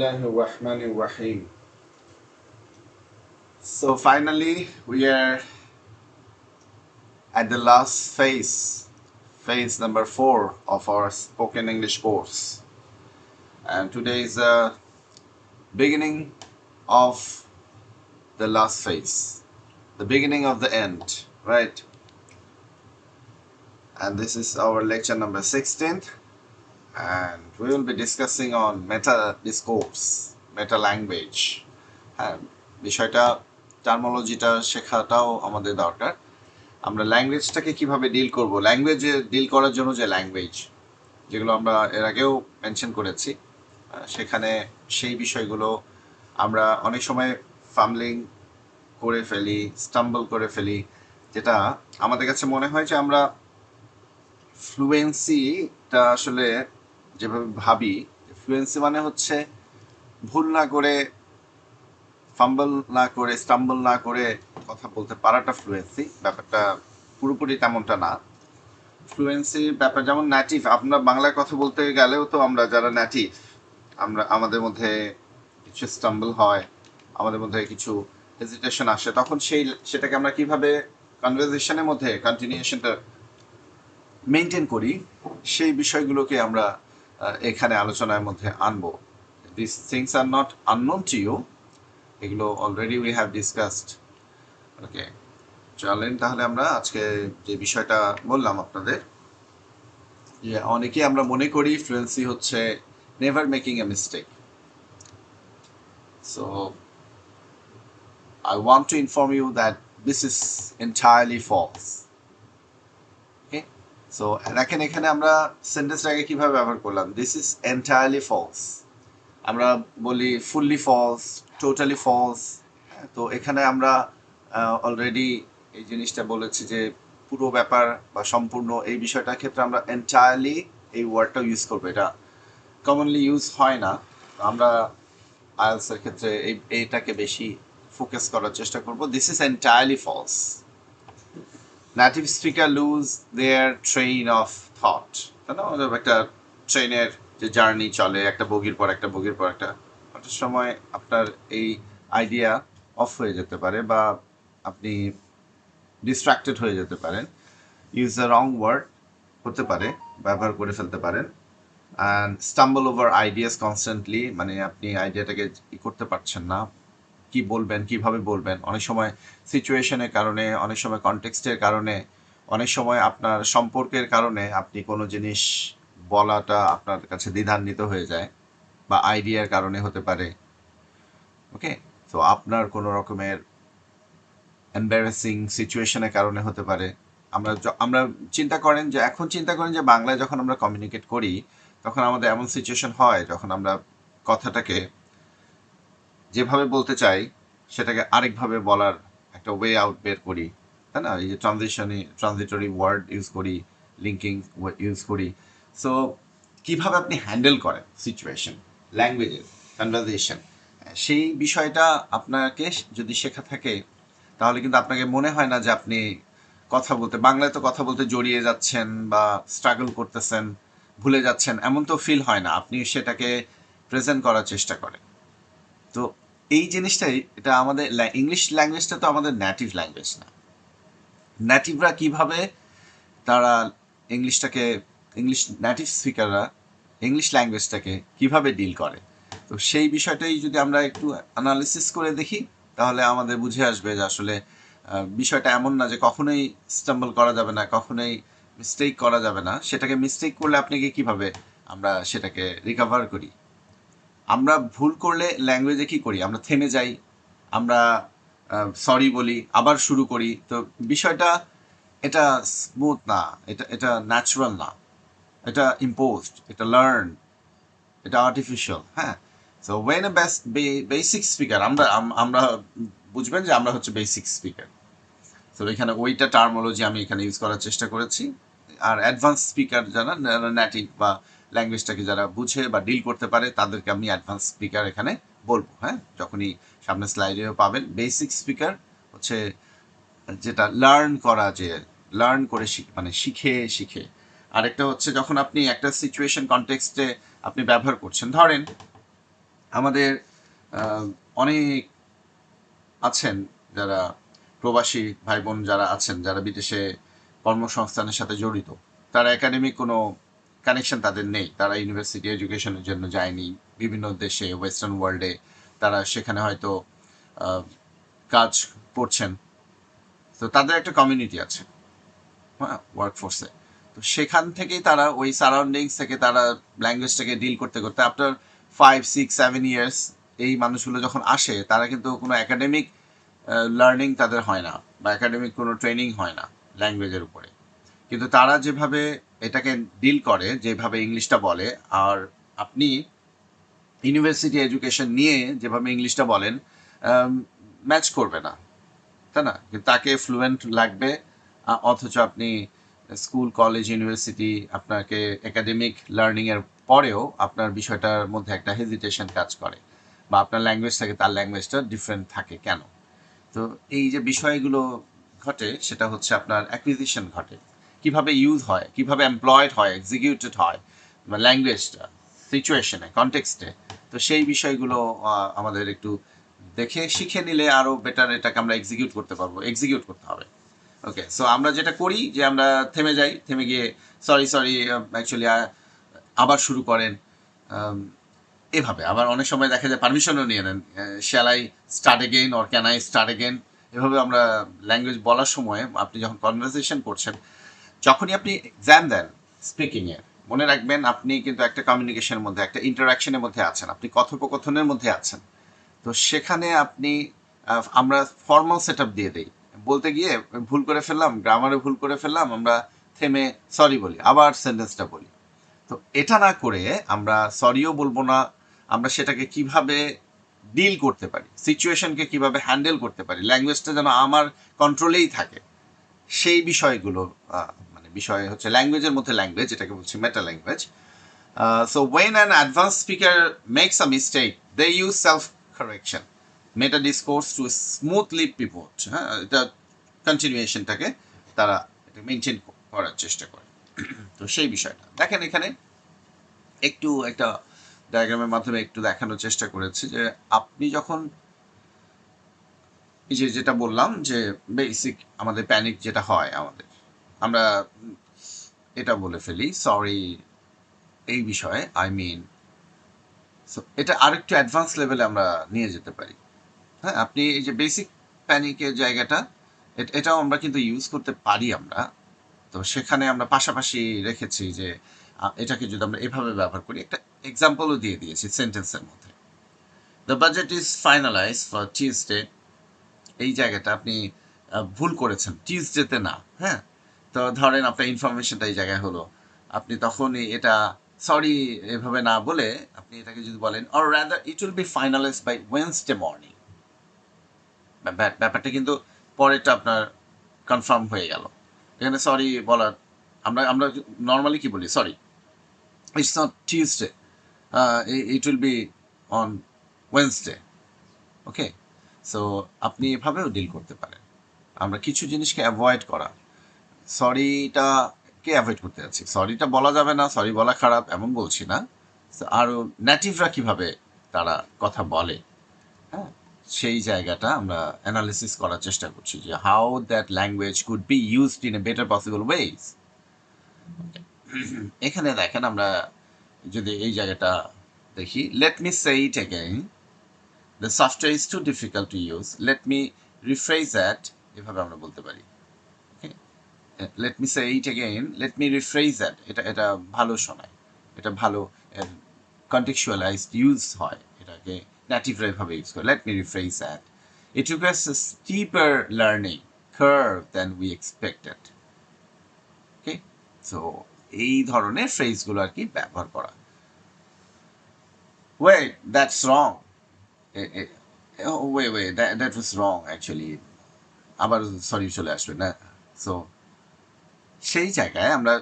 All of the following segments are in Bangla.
Bismillahirrahmanirrahim. So finally, we are at the last phase number 4 of our spoken English course. And today is the beginning of the last phase, the beginning of the end, right? And this is our lecture number 16th. And we will be discussing on meta discourse, meta language. হ্যাঁ, বিষয়টা টার্মোলজিটা শেখাটাও আমাদের দরকার। আমরা ল্যাঙ্গুয়েজটাকে কিভাবে ডিল করব, ল্যাঙ্গুয়েজে ডিল করার জন্য যে ল্যাঙ্গুয়েজ যেগুলো আমরা এর আগেও মেনশন করেছি, সেখানে সেই বিষয়গুলো আমরা অনেক সময় ফামলিং করে ফেলি, স্টাম্বল করে ফেলি, যেটা আমাদের কাছে মনে হয় যে আমরা ফ্লুয়েন্সিটা আসলে যেভাবে ভাবি, ফ্লুয়েন্সি মানে হচ্ছে ভুল না করে, ফাম্বল না করে, স্টাম্বল না করে কথা বলতে পারাটা ফ্লুয়েন্সি। ব্যাপারটা পুরোপুরি তেমনটা না। ফ্লুয়েন্সি ব্যাপার যেমন ন্যাটিভ, আমরা বাংলায় কথা বলতে গেলেও তো আমরা যারা ন্যাটিভ, আমাদের মধ্যে কিছু স্টাম্বল হয়, আমাদের মধ্যে কিছু হেজিটেশন আসে, তখন সেটাকে আমরা কিভাবে কনভারসেশনের মধ্যে কন্টিনিউশনটা মেনটেন করি, সেই বিষয়গুলোকে আমরা এখানে আলোচনার মধ্যে আনবো। This things are not unknown to you, এগুলো already we have discussed. Okay, চলেন তাহলে আমরা আজকে যে বিষয়টা বললাম আপনাদের, যে অনেকেই আমরা মনে করি ফ্লুয়েন্সি হচ্ছে never making a mistake. So I want to inform you that this is entirely false. Okay? So দেখেন এখানে আমরা সেন্টেন্সটাকে কিভাবে ব্যবহার করলাম, দিস ইজ এন্টায়ারলি ফলস। আমরা বলি ফুললি ফলস, টোটালি ফলস। তো এখানে আমরা অলরেডি এই জিনিসটা বলেছি যে পুরো ব্যাপার বা সম্পূর্ণ এই বিষয়টার ক্ষেত্রে আমরা এন্টায়ারলি এই ওয়ার্ডটা ইউজ করবো। এটা কমনলি ইউজ হয় না। আমরা আইএলসের ক্ষেত্রে এইটাকে বেশি ফোকাস করার চেষ্টা করব। This is entirely false. Native speaker lose their train of thought. তাই না? একটা ট্রেনের যে জার্নি চলে, একটা বগির পর একটা বগির পর একটা, অনেক সময় আপনার এই আইডিয়া অফ হয়ে যেতে পারে বা আপনি ডিস্ট্রাক্টেড হয়ে যেতে পারেন, ইউজ দ্য রং ওয়ার্ড হতে পারে, ব্যবহার করে ফেলতে পারেন। And stumble over ideas constantly, মানে আপনি আইডিয়াটাকে করতে পারছেন না, কি বলবেন, কিভাবে বলবেন। অনেক সময় সিচুয়েশনের কারণে, অনেক সময় কনটেক্সটের কারণে, অনেক সময় আপনার সম্পর্কের কারণে আপনি কোনো জিনিস বলাটা আপনার কাছে দ্বিধান্বিত হয়ে যায়, বা আইডিয়ার কারণে হতে পারে। ওকে, তো আপনার কোনো রকমের এম্বারেসিং সিচুয়েশনের কারণে হতে পারে। আমরা চিন্তা করেন যে বাংলায় যখন আমরা কমিউনিকেট করি, তখন আমাদের এমন সিচুয়েশন হয় যখন আমরা কথাটাকে যেভাবে বলতে চাই সেটাকে আরেকভাবে বলার একটা ওয়ে আউট বের করি, তাই না? এই যে ট্রানজিটরি ওয়ার্ড ইউজ করি, লিঙ্কিং ইউজ করি। সো কিভাবে আপনি হ্যান্ডেল করেন সিচুয়েশন, ল্যাঙ্গুয়েজের কনভারসেশন, সেই বিষয়টা আপনাকে যদি শেখা থাকে, তাহলে কিন্তু আপনাকে মনে হয় না যে আপনি বাংলায় তো কথা বলতে জড়িয়ে যাচ্ছেন বা স্ট্রাগল করতেছেন, ভুলে যাচ্ছেন, এমন তো ফিল হয় না। আপনি সেটাকে প্রেজেন্ট করার চেষ্টা করেন। তো এই জিনিসটাই, এটা আমাদের ইংলিশ ল্যাঙ্গুয়েজটা তো আমাদের নেটিভ ল্যাঙ্গুয়েজ না। নেটিভরা কিভাবে তারা ইংলিশ নেটিভ স্পিকাররা ইংলিশ ল্যাঙ্গুয়েজটাকে কিভাবে ডিল করে, তো সেই বিষয়টাই যদি আমরা একটু অ্যানালিসিস করে দেখি, তাহলে আমাদের বুঝে আসবে যে আসলে বিষয়টা এমন না যে কখনোই স্টাম্বল করা যাবে না, কখনোই মিস্টেক করা যাবে না। সেটাকে মিস্টেক করলে আপনাকে কিভাবে আমরা সেটাকে রিকভার করি। আমরা ভুল করলে ল্যাঙ্গুয়েজে কি করি, আমরা থেমে যাই, আমরা সরি বলি, আবার শুরু করি। তো বিষয়টা এটা স্মুথ না, এটা ন্যাচারাল না, এটা ইম্পোজড, এটা লার্ন, এটা আর্টিফিশিয়াল। হ্যাঁ, so when a basic speaker, আমরা বুঝবেন যে আমরা হচ্ছে বেসিক স্পিকার। তো এখানে ওইটা টার্মোলজি আমি এখানে ইউজ করার চেষ্টা করেছি। আর অ্যাডভান্স স্পিকার যারা নেটিভ বা ল্যাঙ্গুয়েজটাকে যারা বুঝে বা ডিল করতে পারে, তাদেরকে আমি অ্যাডভান্স স্পিকার এখানে বলবো। হ্যাঁ, যখনই সামনে স্লাইডেও পাবেন। বেসিক স্পিকার হচ্ছে যেটা লার্ন করে মানে শিখে শিখে। আরেকটা হচ্ছে যখন আপনি একটা সিচুয়েশন কনটেক্সটে আপনি ব্যবহার করছেন, ধরেন আমাদের অনেক আছেন যারা প্রবাসী ভাই বোন যারা আছেন, যারা বিদেশে কর্মসংস্থানের সাথে জড়িত, তারা একাডেমিক কোনো কানেকশন তাদের নেই, তারা ইউনিভার্সিটি এডুকেশনের জন্য যায়নি বিভিন্ন দেশে, ওয়েস্টার্ন ওয়ার্ল্ডে তারা সেখানে হয়তো কাজ করছেন। তো তাদের একটা কমিউনিটি আছে, হ্যাঁ, ওয়ার্কফোর্সে। তো সেখান থেকেই তারা ওই সারাউন্ডিংস থেকে তারা ল্যাঙ্গুয়েজটাকে ডিল করতে করতে আফটার 5, 6, 7 ইয়ার্স এই মানুষগুলো যখন আসে, তারা কিন্তু কোনো একাডেমিক লার্নিং তাদের হয় না, বা একাডেমিক কোনো ট্রেনিং হয় না ল্যাঙ্গুয়েজের উপরে। কিন্তু তারা যেভাবে এটাকে ডিল করে, যেভাবে ইংলিশটা বলে, আর আপনি ইউনিভার্সিটি এডুকেশন নিয়ে যেভাবে ইংলিশটা বলেন, ম্যাচ করবে না, তাই না? কিন্তু তাকে ফ্লুয়েন্ট লাগবে, অথচ আপনি স্কুল কলেজ ইউনিভার্সিটি আপনাকে একাডেমিক লার্নিংয়ের পরেও আপনার বিষয়টার মধ্যে একটা হেজিটেশন কাজ করে, বা আপনার ল্যাঙ্গুয়েজ থেকে তার ল্যাঙ্গুয়েজটা ডিফারেন্ট থাকে কেন? তো এই যে বিষয়গুলো ঘটে, সেটা হচ্ছে আপনার অ্যাকুইজিশন ঘটে, কিভাবে ইউজ হয়, কিভাবে এমপ্লয়েড হয়, এক্সিকিউটেড হয় ল্যাঙ্গুয়েজটা সিচুয়েশনে, কনটেক্সটে। তো সেই বিষয়গুলো আমাদের একটু দেখে শিখে নিলে আরও বেটার এটাকে আমরা এক্সিকিউট করতে পারবো, এক্সিকিউট করতে হবে। ওকে, সো আমরা যেটা করি যে আমরা থেমে যাই, থেমে গিয়ে সরি সরি অ্যাকচুয়ালি আবার শুরু করেন, এভাবে। আবার অনেক সময় দেখা যায় পারমিশনও নিয়ে নেন, shall I start again or can I start again. এভাবে আমরা ল্যাঙ্গুয়েজ বলার সময়, আপনি যখন কনভারসেশন করছেন, যখনই আপনি এক্সাম দেন স্পিকিংয়ে, মনে রাখবেন আপনি কিন্তু একটা কমিউনিকেশনের মধ্যে, একটা ইন্টারাকশনের মধ্যে আছেন, আপনি কথোপকথনের মধ্যে আছেন। তো সেখানে আপনি আমরা ফর্মাল সেট আপ দিয়ে দিই, বলতে গিয়ে ভুল করে ফেললাম, গ্রামারে ভুল করে ফেললাম, আমরা থেমে সরি বলি, আবার সেন্টেন্সটা বলি। তো এটা না করে আমরা সরিও বলবো না, আমরা সেটাকে কিভাবে ডিল করতে পারি, সিচুয়েশনকে কিভাবে হ্যান্ডেল করতে পারি, ল্যাঙ্গুয়েজটা যেন আমার কন্ট্রোলেই থাকে, সেই বিষয়গুলো মানে বিষয় হচ্ছে ল্যাঙ্গুয়েজের মধ্যে ল্যাঙ্গুয়েজ, যেটাকে বলছি meta language. So when an advance speaker makes a mistake, they use self correction, meta discourse to smoothly pivot, হ্যাঁ, এটা কন্টিনিউয়েশনটাকে তারা মেনটেন করার চেষ্টা করে। তো সেই বিষয়টা দেখেন এখানে একটু একটা ডায়াগ্রামের মাধ্যমে একটু দেখানোর চেষ্টা করেছি যে আপনি যখন এই যে যেটা বললাম যে বেসিক আমাদের প্যানিক যেটা হয় আমাদের, আমরা এটা বলে ফেলি সরি এই বিষয়ে, আই মিন। সো এটা আরেকটু অ্যাডভান্স লেভেলে আমরা নিয়ে যেতে পারি। হ্যাঁ, আপনি এই যে বেসিক প্যানিকের জায়গাটা, এটাও আমরা কিন্তু ইউজ করতে পারি আমরা। তো সেখানে আমরা পাশাপাশি রেখেছি যে এটাকে যদি আমরা এভাবে ব্যবহার করি, একটা এক্সাম্পলও দিয়ে দিয়েছি সেন্টেন্সের মধ্যে। The budget is finalise for Tuesday, এই জায়গাটা আপনি ভুল করেছেন, টিউসডেতে না, হ্যাঁ। তো ধরেন আপনার ইনফরমেশনটা এই জায়গায় হলো, আপনি তখনই এটা সরি এভাবে না বলে আপনি এটাকে যদি বলেন or rather it will be finalize by Wednesday morning, ব্যাপারটা কিন্তু পরেরটা আপনার কনফার্ম হয়ে গেল। এখানে সরি বলার, আমরা আমরা নর্মালি কি বলি, sorry it's not Tuesday, it will B on Wednesday. Okay, so আপনি এভাবেও ডিল করতে পারেন। আমরা কিছু জিনিসকে অ্যাভয়েড করা, সরিটাকে অ্যাভয়েড করতে যাচ্ছি, সরিটা বলা যাবে না, সরি বলা খারাপ এমন বলছি না। আরও নেটিভরা কিভাবে তারা কথা বলে, হ্যাঁ, সেই জায়গাটা আমরা অ্যানালিসিস করার চেষ্টা করছি যে how that language could be used in a better possible ways. এখানে দেখেন আমরা যদি এই জায়গাটা দেখি, let me say it again, the software is too difficult to use, let me rephrase that, এভাবে আমরা বলতে পারি। Let me say it again, let me rephrase that, এটা এটা ভালো শোনায়, এটা ভালো কন্টেক্সচুয়ালাইজড ইউজ হয়, এটাকে নেটিভরা এভাবে ইউজ করে। Let me rephrase that, it requires a steeper learning curve than we expected. Okay, so এই ধরনের ফ্রেজগুলো আর কি ব্যবহার করা। Wait that's wrong, way that was wrong actually, আবার সরি চলে আসবে না। সো সেই জায়গায় আমরা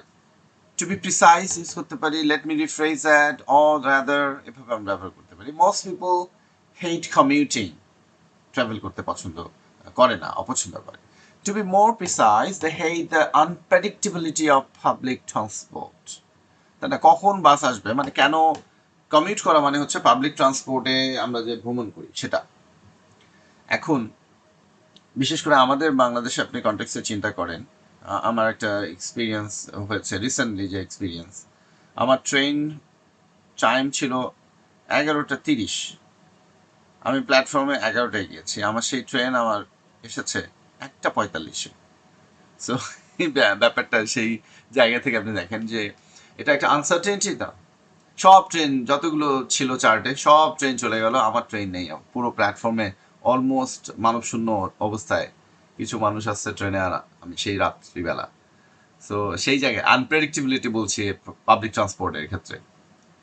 টু বি প্রিসাইজ ইউজ করতে পারি, let me rephrase that, or rather, এভাবে আমরা ব্যবহার করতে পারি। Most people hate commuting, travel করতে পছন্দ করে না, অপছন্দ করে। To be more precise, they hate the unpredictability of public transport, তাই না? কখন বাস আসবে, মানে কেন কমিউট করা মানে হচ্ছে পাবলিক ট্রান্সপোর্টে আমরা যে ভ্রমণ করি সেটা। এখন বিশেষ করে আমাদের বাংলাদেশে আপনি কনটেক্সটে চিন্তা করেন, আমার একটা এক্সপিরিয়েন্স হয়েছে রিসেন্টলি, যে এক্সপিরিয়েন্স, আমার ট্রেন টাইম ছিল 11:30, আমি প্ল্যাটফর্মে 11টায় গিয়েছি, আমার সেই ট্রেন আমার এসেছে 1:45-এ। সো ব্যাপারটা সেই জায়গা থেকে আপনি দেখেন যে এটা একটা আনসার্টেনটি না। সব ট্রেন যতগুলো ছিল চার্টে সব ট্রেন চলে গেল, আমার ট্রেন নেই। পুরো প্ল্যাটফর্মে অলমোস্ট মানবশূন্য অবস্থায় কিছু মানুষ আসছে ট্রেনে, আর আমি সেই রাত্রিবেলা। সো সেই জায়গায় আনপ্রেডিক্টেবিলিটি বলছি পাবলিক ট্রান্সপোর্টের ক্ষেত্রে,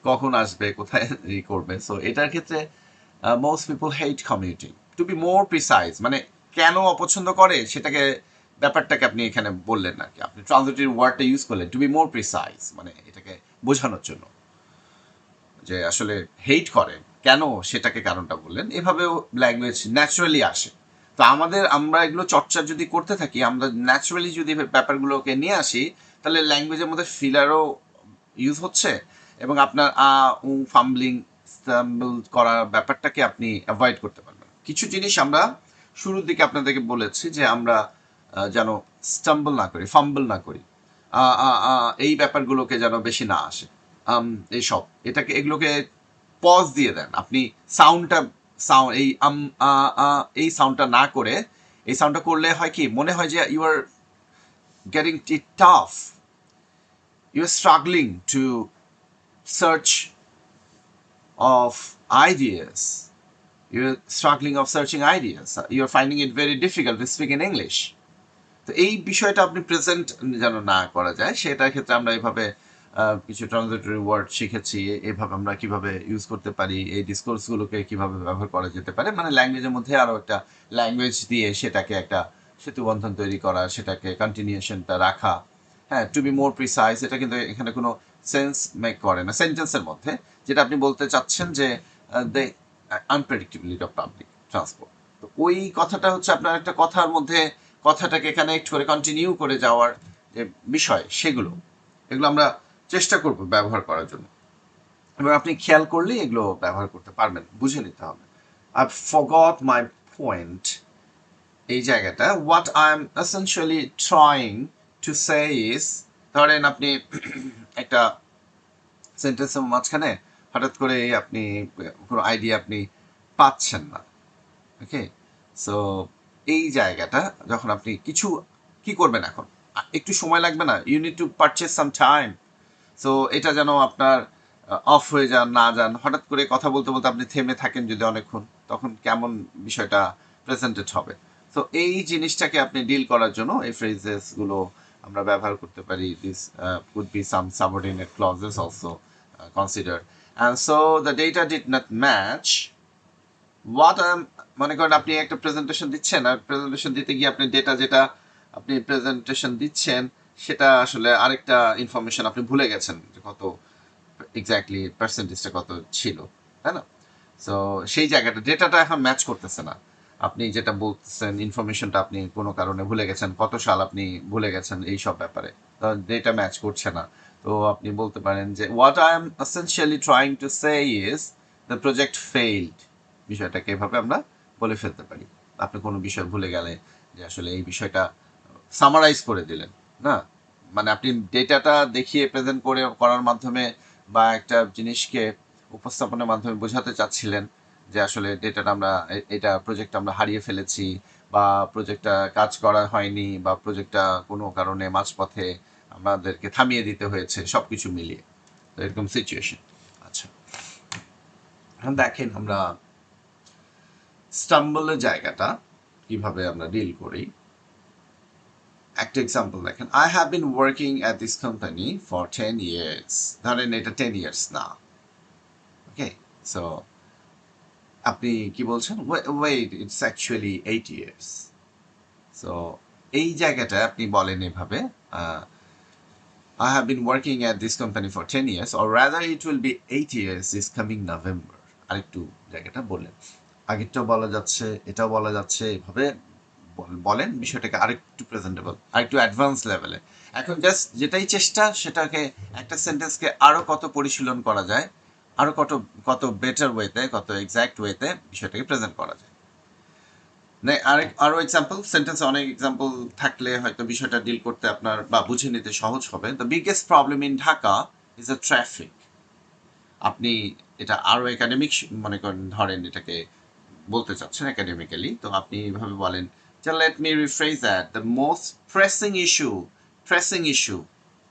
কখন আসবে, কোথায় ই করবে। সো এটার ক্ষেত্রে most people hate commuting. To be more precise, মানে কেন অপছন্দ করে সেটাকে, ব্যাপারটাকে আপনি এখানে বললেন না কি, আপনি ট্রানজিটিভ ওয়ার্ডটা ইউজ করলেন, টু বি মোর প্রিসাইজ, মানে এটাকে বোঝানোর জন্য যে আসলে হেট করে কেন, সেটাকে কারণটা বললেন। এভাবেও ল্যাঙ্গুয়েজ ন্যাচারালি আসে। তো আমরা এগুলো চর্চা যদি করতে থাকি, আমরা ন্যাচারালি যদি ব্যাপারগুলোকে নিয়ে আসি, তাহলে ল্যাঙ্গুয়েজের মধ্যে ফিলারও ইউজ হচ্ছে, এবং আপনার ফাম্বলিং স্টাম্বল করার ব্যাপারটাকে আপনি অ্যাভয়েড করতে পারবেন। কিছু জিনিস আমরা শুরুর দিকে আপনাদেরকে বলেছি যে আমরা যেন স্টাম্বল না করি, ফাম্বল না করি, এই ব্যাপারগুলোকে যেন বেশি না আসে। এইসব এগুলোকে পজ দিয়ে দেন আপনি। সাউন্ডটা এই এই সাউন্ডটা না করে, এই সাউন্ডটা করলে হয় কি, মনে হয় যে you are getting it tough, you are struggling to search of ideas, you are struggling of searching ideas, you are finding it very difficult to speak in English. তো এই বিষয়টা আপনি প্রেজেন্ট যেন না করা যায়, সেটার ক্ষেত্রে আমরা এইভাবে কিছু ট্রানজিটরি ওয়ার্ড শিখেছি, এইভাবে আমরা কিভাবে ইউজ করতে পারি, এই ডিসকোর্সগুলোকে কিভাবে ব্যবহার করা যেতে পারে, মানে ল্যাঙ্গুয়েজের মধ্যে আরও একটা ল্যাঙ্গুয়েজ দিয়ে সেটাকে একটা সেতুবন্ধন তৈরি করা, সেটাকে কন্টিনিউশনটা রাখা। হ্যাঁ, টু বি মোর প্রিসাইজ, এটা কিন্তু এখানে কোনো সেন্স মেক করে না সেন্টেন্সের মধ্যে। যেটা আপনি বলতে চাচ্ছেন যে the unpredictability of public transport, তো ওই কথাটা হচ্ছে আপনার একটা কথার মধ্যে কথাটাকে কানেক্ট করে কন্টিনিউ করে যাওয়ার যে বিষয়, এগুলো আমরা চেষ্টা করব ব্যবহার করার জন্য, এবং আপনি খেয়াল করলেই এগুলো ব্যবহার করতে পারবেন, বুঝে নিতে হবে। আই ফরগট মাই পয়েন্ট, এই জায়গাটা what I am essentially trying to say is, ধরেন আপনি একটা সেন্টেন্সের মাঝখানে হঠাৎ করে আপনি কোনো আইডিয়া আপনি পাচ্ছেন না, ওকে। সো এই জায়গাটা যখন আপনি কিছু কি করবেন, এখন একটু সময় লাগবে না, you need to purchase some time. So এটা যেন আপনার অফ হয়ে যান, না যান, হঠাৎ করে কথা বলতে বলতে আপনি থেমে থাকেন যদি অনেকক্ষণ, তখন কেমন বিষয়টা প্রেজেন্টেড হবে। তো এই জিনিসটাকে আপনি ডিল করার জন্য এই ফ্রেজেসগুলো আমরা ব্যবহার করতে পারি। This could be some subordinate clauses also consider. And so the data did not match what I am, মনে করেন আপনি একটা প্রেজেন্টেশন দিচ্ছেন, আর প্রেজেন্টেশন দিতে গিয়ে আপনি ডেটা যেটা আপনি প্রেজেন্টেশন দিচ্ছেন সেটা আসলে আরেকটা ইনফরমেশন আপনি ভুলে গেছেন, যে কত এক্স্যাক্টলি পার্সেন্টেজটা কত ছিল, তাই না? সো সেই জায়গাটা ডেটাটা এখন ম্যাচ করতেছে না, আপনি যেটা বলতেছেন ইনফরমেশনটা আপনি কোনো কারণে ভুলে গেছেন, কত সাল আপনি ভুলে গেছেন, এই সব ব্যাপারে তো ডেটা ম্যাচ করছে না। তো আপনি বলতে পারেন যে what I am essentially trying to say is the project failed, বিষয়টাকে এভাবে আমরা বলে ফেলতে পারি। আপনি কোনো বিষয় ভুলে গেলে যে আসলে এই বিষয়টা সামারাইজ করে দিলেন না, মানে আপনি ডেটাটা দেখিয়ে প্রেজেন্ট করার মাধ্যমে বা একটা জিনিসকে উপস্থাপনের মাধ্যমে বোঝাতে চাচ্ছিলেন যে আসলে ডেটাটা আমরা এটা প্রজেক্টটা আমরা হারিয়ে ফেলেছি, বা প্রজেক্টটা কাজ করা হয়নি, বা প্রজেক্টটা কোনো কারণে মাঝপথে আমাদেরকে থামিয়ে দিতে হয়েছে, সব কিছু মিলিয়ে তো এরকম সিচুয়েশন। আচ্ছা, এখন দেখেন আমরা স্টাম্বলের জায়গাটা কিভাবে আমরা ডিল করি। একটা এক্সাম্পল দেখেন, I have been working at this company for 10 years, ধরেন এটা 10 years না, ওকে। সো আপনি কি বলছেন, wait it's actually 8 years। So এই জায়গাটা আপনি বলেন এভাবে, I have been working at this company for 10 years, or rather it will be 8 years this coming November। আরেকটু জায়গাটা বললেন, আগেরটাও বলা যাচ্ছে, এটাও বলা যাচ্ছে, এভাবে বলেন বিষয়টাকে আরেকটু প্রেজেন্টেবল, আরেকটু অ্যাডভান্স লেভেলে। এখন জাস্ট যেটাই চেষ্টা, সেটাকে একটা সেন্টেন্সকে আরও কত পরিশীলন করা যায়, আরও কত বেটার ওয়েতে, কত এক্স্যাক্ট ওয়েতে বিষয়টাকে প্রেজেন্ট করা যায়। আরও এক্সাম্পল, সেন্টেন্সে অনেক এক্সাম্পল থাকলে হয়তো বিষয়টা ডিল করতে আপনার বা বুঝে নিতে সহজ হবে। The biggest problem in Dhaka is a traffic. আপনি এটা আরও একাডেমিক মনে করেন, ধরেন এটাকে বলতে চাচ্ছেন একাডেমিক্যালি, তো আপনি এভাবে বলেন যে let me rephrase that the most pressing issue,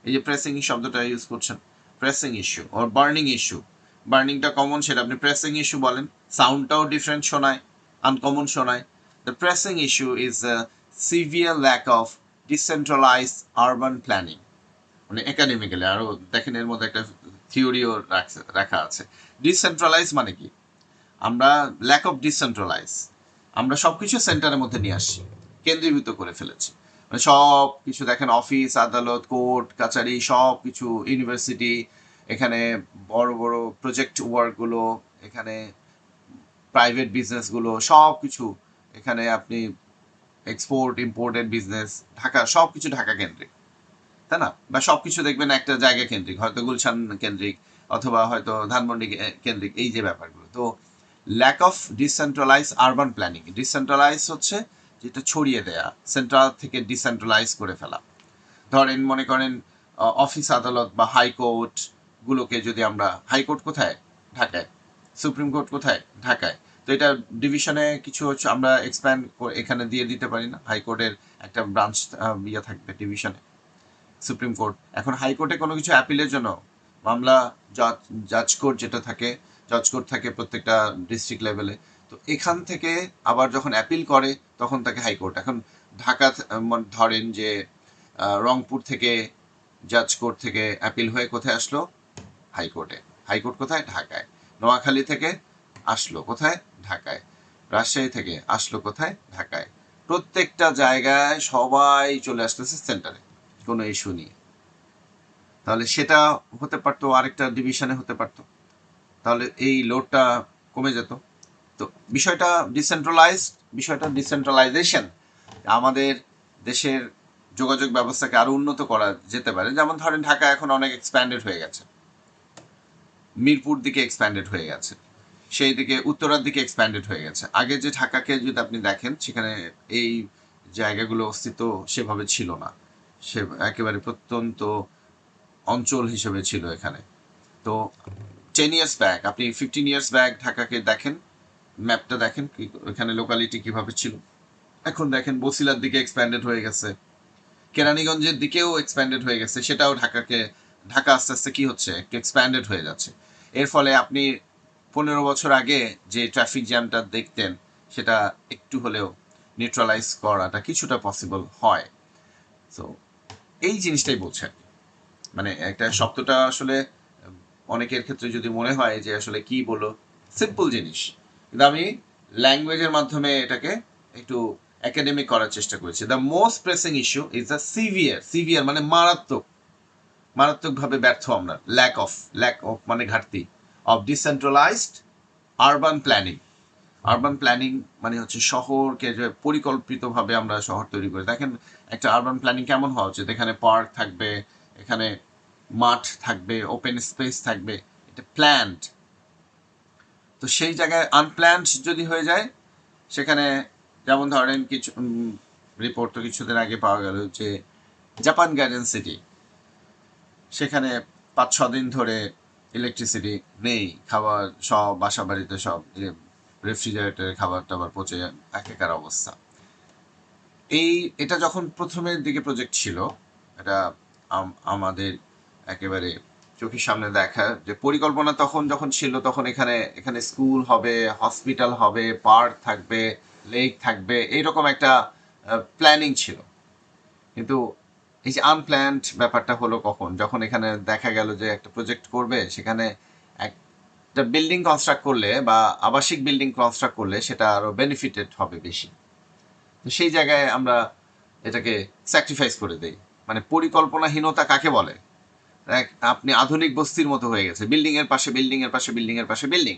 এই যে প্রেসিং শব্দটা ইউজ করছেন, pressing issue or burning issue, বার্নিংটা কমন, সেটা আপনি প্রেসিং ইস্যু বলেন, সাউন্ডটাও ডিফারেন্ট শোনায়, আনকমন শোনায়। The pressing issue is a severe lack of decentralize urban planning. মানে একাডেমিক্যালি আরও দেখেন, এর মধ্যে একটা থিওরিও রাখা আছে। ডিসেন্ট্রালাইজ মানে কি, আমরা ল্যাক অফ ডিসেন্ট্রালাইজ, আমরা সব কিছু সেন্টারের মধ্যে নিয়ে আসছি, কেন্দ্রীভূত করে ফেলেছি। মানে সব কিছু দেখেন, অফিস আদালত কোর্ট কাছারি সব কিছু, ইউনিভার্সিটি, এখানে বড় বড় প্রজেক্ট ওয়ার্কগুলো, এখানে প্রাইভেট বিজনেসগুলো, সব কিছু এখানে, আপনি এক্সপোর্ট ইম্পোর্টেড বিজনেস, ঢাকা, সব কিছু ঢাকা কেন্দ্রিক, তাই না? বা সব কিছু দেখবেন একটা জায়গা কেন্দ্রিক, হয়তো গুলশান কেন্দ্রিক অথবা হয়তো ধানমন্ডি কেন্দ্রিক, এই যে ব্যাপারগুলো। তো lack of decentralize urban planning, decentralize হচ্ছে যেটা ছড়িয়ে দেয়া, সেন্ট্রাল থেকে ডিসেন্ট্রালাইজ করে ফেলা। ধরেন মনে করেন অফিস আদালত বা হাইকোর্ট গুলোকে যদি আমরা, হাইকোর্ট কোথায়? ঢাকায়। সুপ্রিম কোর্ট কোথায়? ঢাকায়। তো এটা ডিভিশনে কিছু হচ্ছে, আমরা এক্সপ্যান্ড এখানে দিয়ে দিতে পারি না? হাইকোর্টের একটা ব্রাঞ্চ ইয়ে থাকবে ডিভিশনে, সুপ্রিম কোর্ট। এখন হাইকোর্টে কোনো কিছু অ্যাপিলের জন্য মামলা, জাজ কোর্ট যেটা থাকে, জজ কোর্ট থাকে প্রত্যেকটা ডিস্ট্রিক্ট লেভেলে। তো এখান থেকে আবার যখন অ্যাপিল করে তখন তাকে হাইকোর্ট। এখন ঢাকা ধরেন যে রংপুর থেকে জাজ কোর্ট থেকে অ্যাপিল হয়ে কোথায় আসলো? হাইকোর্টে। হাইকোর্ট কোথায়? ঢাকায়। নোয়াখালী থেকে আসলো কোথায়? ঢাকায়। রাজশাহী থেকে আসলো কোথায়? ঢাকায়। প্রত্যেকটা জায়গায় সবাই চলে আসতেছে সেন্টারে কোনো ইস্যু নিয়ে। তাহলে সেটা হতে পারতো আরেকটা ডিভিশনে হতে পারতো, তাহলে এই লোডটা কমে যেত। তো বিষয়টা ডিসেন্ট্রালাইজেশন আমাদের দেশের যোগাযোগ ব্যবস্থাকে আরো উন্নত করা যেতে পারে। যেমন ধরেন ঢাকা এখন অনেক এক্সপ্যান্ডেড হয়ে গেছে, মিরপুর দিকে এক্সপ্যান্ডেড হয়ে গেছে, সেই দিকে উত্তরার দিকে এক্সপ্যান্ডেড হয়ে গেছে। আগে যে ঢাকাকে যদি আপনি দেখেন, সেখানে এই জায়গাগুলো অস্তিত্ব সেভাবে ছিল না, সে একেবারে প্রত্যন্ত অঞ্চল হিসেবে ছিল এখানে। তো 10 ইয়ার্স ব্যাক, আপনি 15 ইয়ার্স ব্যাক ঢাকাকে দেখেন, ম্যাপটা দেখেন এখানে লোকালিটি কিভাবে ছিল। এখন দেখেন বসিলার দিকে এক্সপ্যান্ডেড হয়ে গেছে, কেরানীগঞ্জের দিকেও এক্সপ্যান্ডেড হয়ে গেছে, সেটাও ঢাকা আস্তে আস্তে কি হচ্ছে, একটু এক্সপ্যান্ডেড হয়ে যাচ্ছে। এর ফলে আপনি 15 বছর আগে যে ট্রাফিক জ্যামটা দেখতেন, সেটা একটু হলেও নিউট্রালাইজ করাটা কিছুটা পসিবল হয়। তো এই জিনিসটাই বলছেন, মানে একটা শব্দটা আসলে অনেকের ক্ষেত্রে যদি মনে হয় যে আসলে কি বলো, সিম্পল জিনিস, কিন্তু আমি ল্যাঙ্গুয়েজের মাধ্যমে এটাকে একটু একাডেমিক করার চেষ্টা করেছি। The most pressing issue is the severe মানে মারাত্মকভাবে ব্যর্থ আমরা, ল্যাক অফ মানে ঘাটতি, অফ ডিসেন্ট্রালাইজড আরবান প্ল্যানিং মানে হচ্ছে শহরকে যে পরিকল্পিতভাবে আমরা শহর তৈরি করি। দেখেন একটা আরবান প্ল্যানিং কেমন হওয়া উচিত, এখানে পার্ক থাকবে, এখানে মাঠ থাকবে, ওপেন স্পেস থাকবে, এটা প্ল্যান্ড। তো সেই জায়গায় আনপ্ল্যান্ড যদি হয়ে যায়, সেখানে যেমন ধরেন কিছু রিপোর্ট তো কিছুদিন আগে পাওয়া গেল যে জাপান গার্ডেন সিটি, সেখানে 5-6 দিন ধরে ইলেকট্রিসিটি নেই, খাবার সব বাসা বাড়িতে সব রেফ্রিজারেটরে খাবার টাবার পচে একাকার অবস্থা। এটা যখন প্রথমের দিকে প্রজেক্ট ছিল, এটা আমাদের একেবারে চোখের সামনে দেখা যে পরিকল্পনা তখন যখন ছিল, তখন এখানে স্কুল হবে, হসপিটাল হবে, পার্ক থাকবে, লেক থাকবে, এইরকম একটা প্ল্যানিং ছিল। কিন্তু এই যে আনপ্ল্যান্ড ব্যাপারটা হলো কখন, যখন এখানে দেখা গেল যে একটা প্রজেক্ট করবে, সেখানে একটা বিল্ডিং কনস্ট্রাক্ট করলে বা আবাসিক বিল্ডিং কনস্ট্রাক্ট করলে সেটা আরো বেনিফিটেড হবে বেশি। তো সেই জায়গায় আমরা এটাকে স্যাক্রিফাইস করে দেই। মানে পরিকল্পনাহীনতা কাকে বলে? আপনি আধুনিক বস্তির মতো হয়ে গেছে, বিল্ডিং এর পাশে বিল্ডিং এর পাশে বিল্ডিং এর পাশে বিল্ডিং,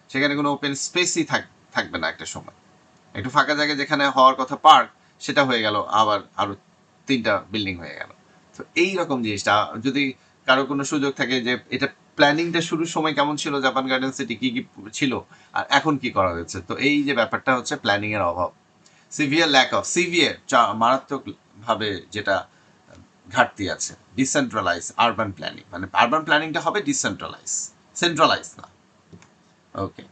সেখানে কোনো ওপেন স্পেসই থাকবে না। একটা সময় একটু ফাঁকা জায়গায় যেখানে হওয়ার কথা পার্ক, সেটা হয়ে গেল আবার আরো 3টা বিল্ডিং হয়ে গেল। তো এইরকম জিনিসটা যদি কারো কোনো সুযোগ থাকে যে এটা প্ল্যানিংটা শুরুর সময় কেমন ছিল জাপান গার্ডেন সিটি, কি কি ছিল আর এখন কি করা হয়েছে। তো এই যে ব্যাপারটা হচ্ছে প্ল্যানিং এর অভাব। সিভিয়ার মারাত্মক ভাবে যেটা ঘাটতি আছে, ডিসেন্ট্রালাইজ আরবান প্ল্যানিং, মানে আরবান প্ল্যানিংটা হবে ডিসেন্ট্রালাইজ, সেন্ট্রালাইজ না। Okay,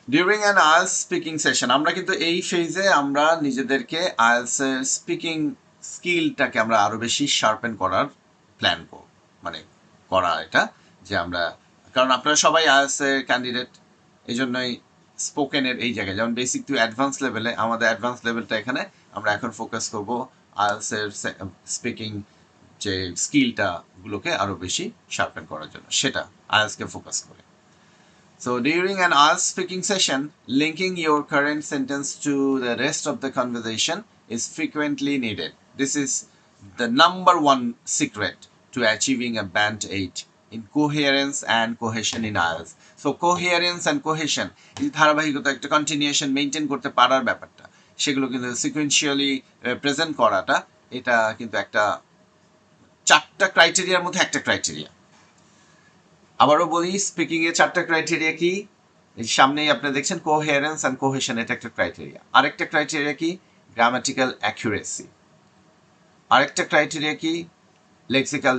during an IELTS speaking session, আমরা কিন্তু এই ফেজে আমরা নিজেদেরকে আইএলস এর স্পিকিং স্কিলটাকে আমরা আরো বেশি শার্পেন করার প্ল্যান করব, মানে করা এটা যে আমরা, কারণ আপনারা সবাই আইএলস এর ক্যান্ডিডেট, এই জন্যই স্পোকেনের এই জায়গায় যেমন বেসিক টু অ্যাডভান্স লেভেলে, আমাদের অ্যাডভান্স লেভেলটা এখানে আমরা এখন ফোকাস করব আইএলস এর স্পিকিং যে স্কিলটা গুলোকে আরো বেশি শার্পেন করার জন্য, সেটা আইএলসকে ফোকাস করে। So during an IELTS speaking session, linking your current sentence to the rest of the conversation is frequently needed. This is the number one secret to achieving a band 8 in coherence and cohesion in IELTS. So coherence and cohesion, এই ধারাবাহিকতা, একটা কন্টিনিউশন মেইনটেইন করতে পারার ব্যাপারটা, সেগুলো কিন্তু সিকোয়েন্সিয়ালি প্রেজেন্ট করাটা, এটা কিন্তু একটা 4টা ক্রাইটেরিয়ার মধ্যে একটা ক্রাইটেরিয়া। আবারও বলি, স্পিকিং এর 4টা ক্রাইটেরিয়া কি, সামনেই আপনি দেখছেন কোহেরেন্স অ্যান্ড কোহেশন, এটা একটা ক্রাইটেরিয়া। আরেকটা ক্রাইটেরিয়া কি, গ্রামাটিক্যাল অ্যাকুরেসি। আরেকটা ক্রাইটেরিয়া কি, লেক্সিক্যাল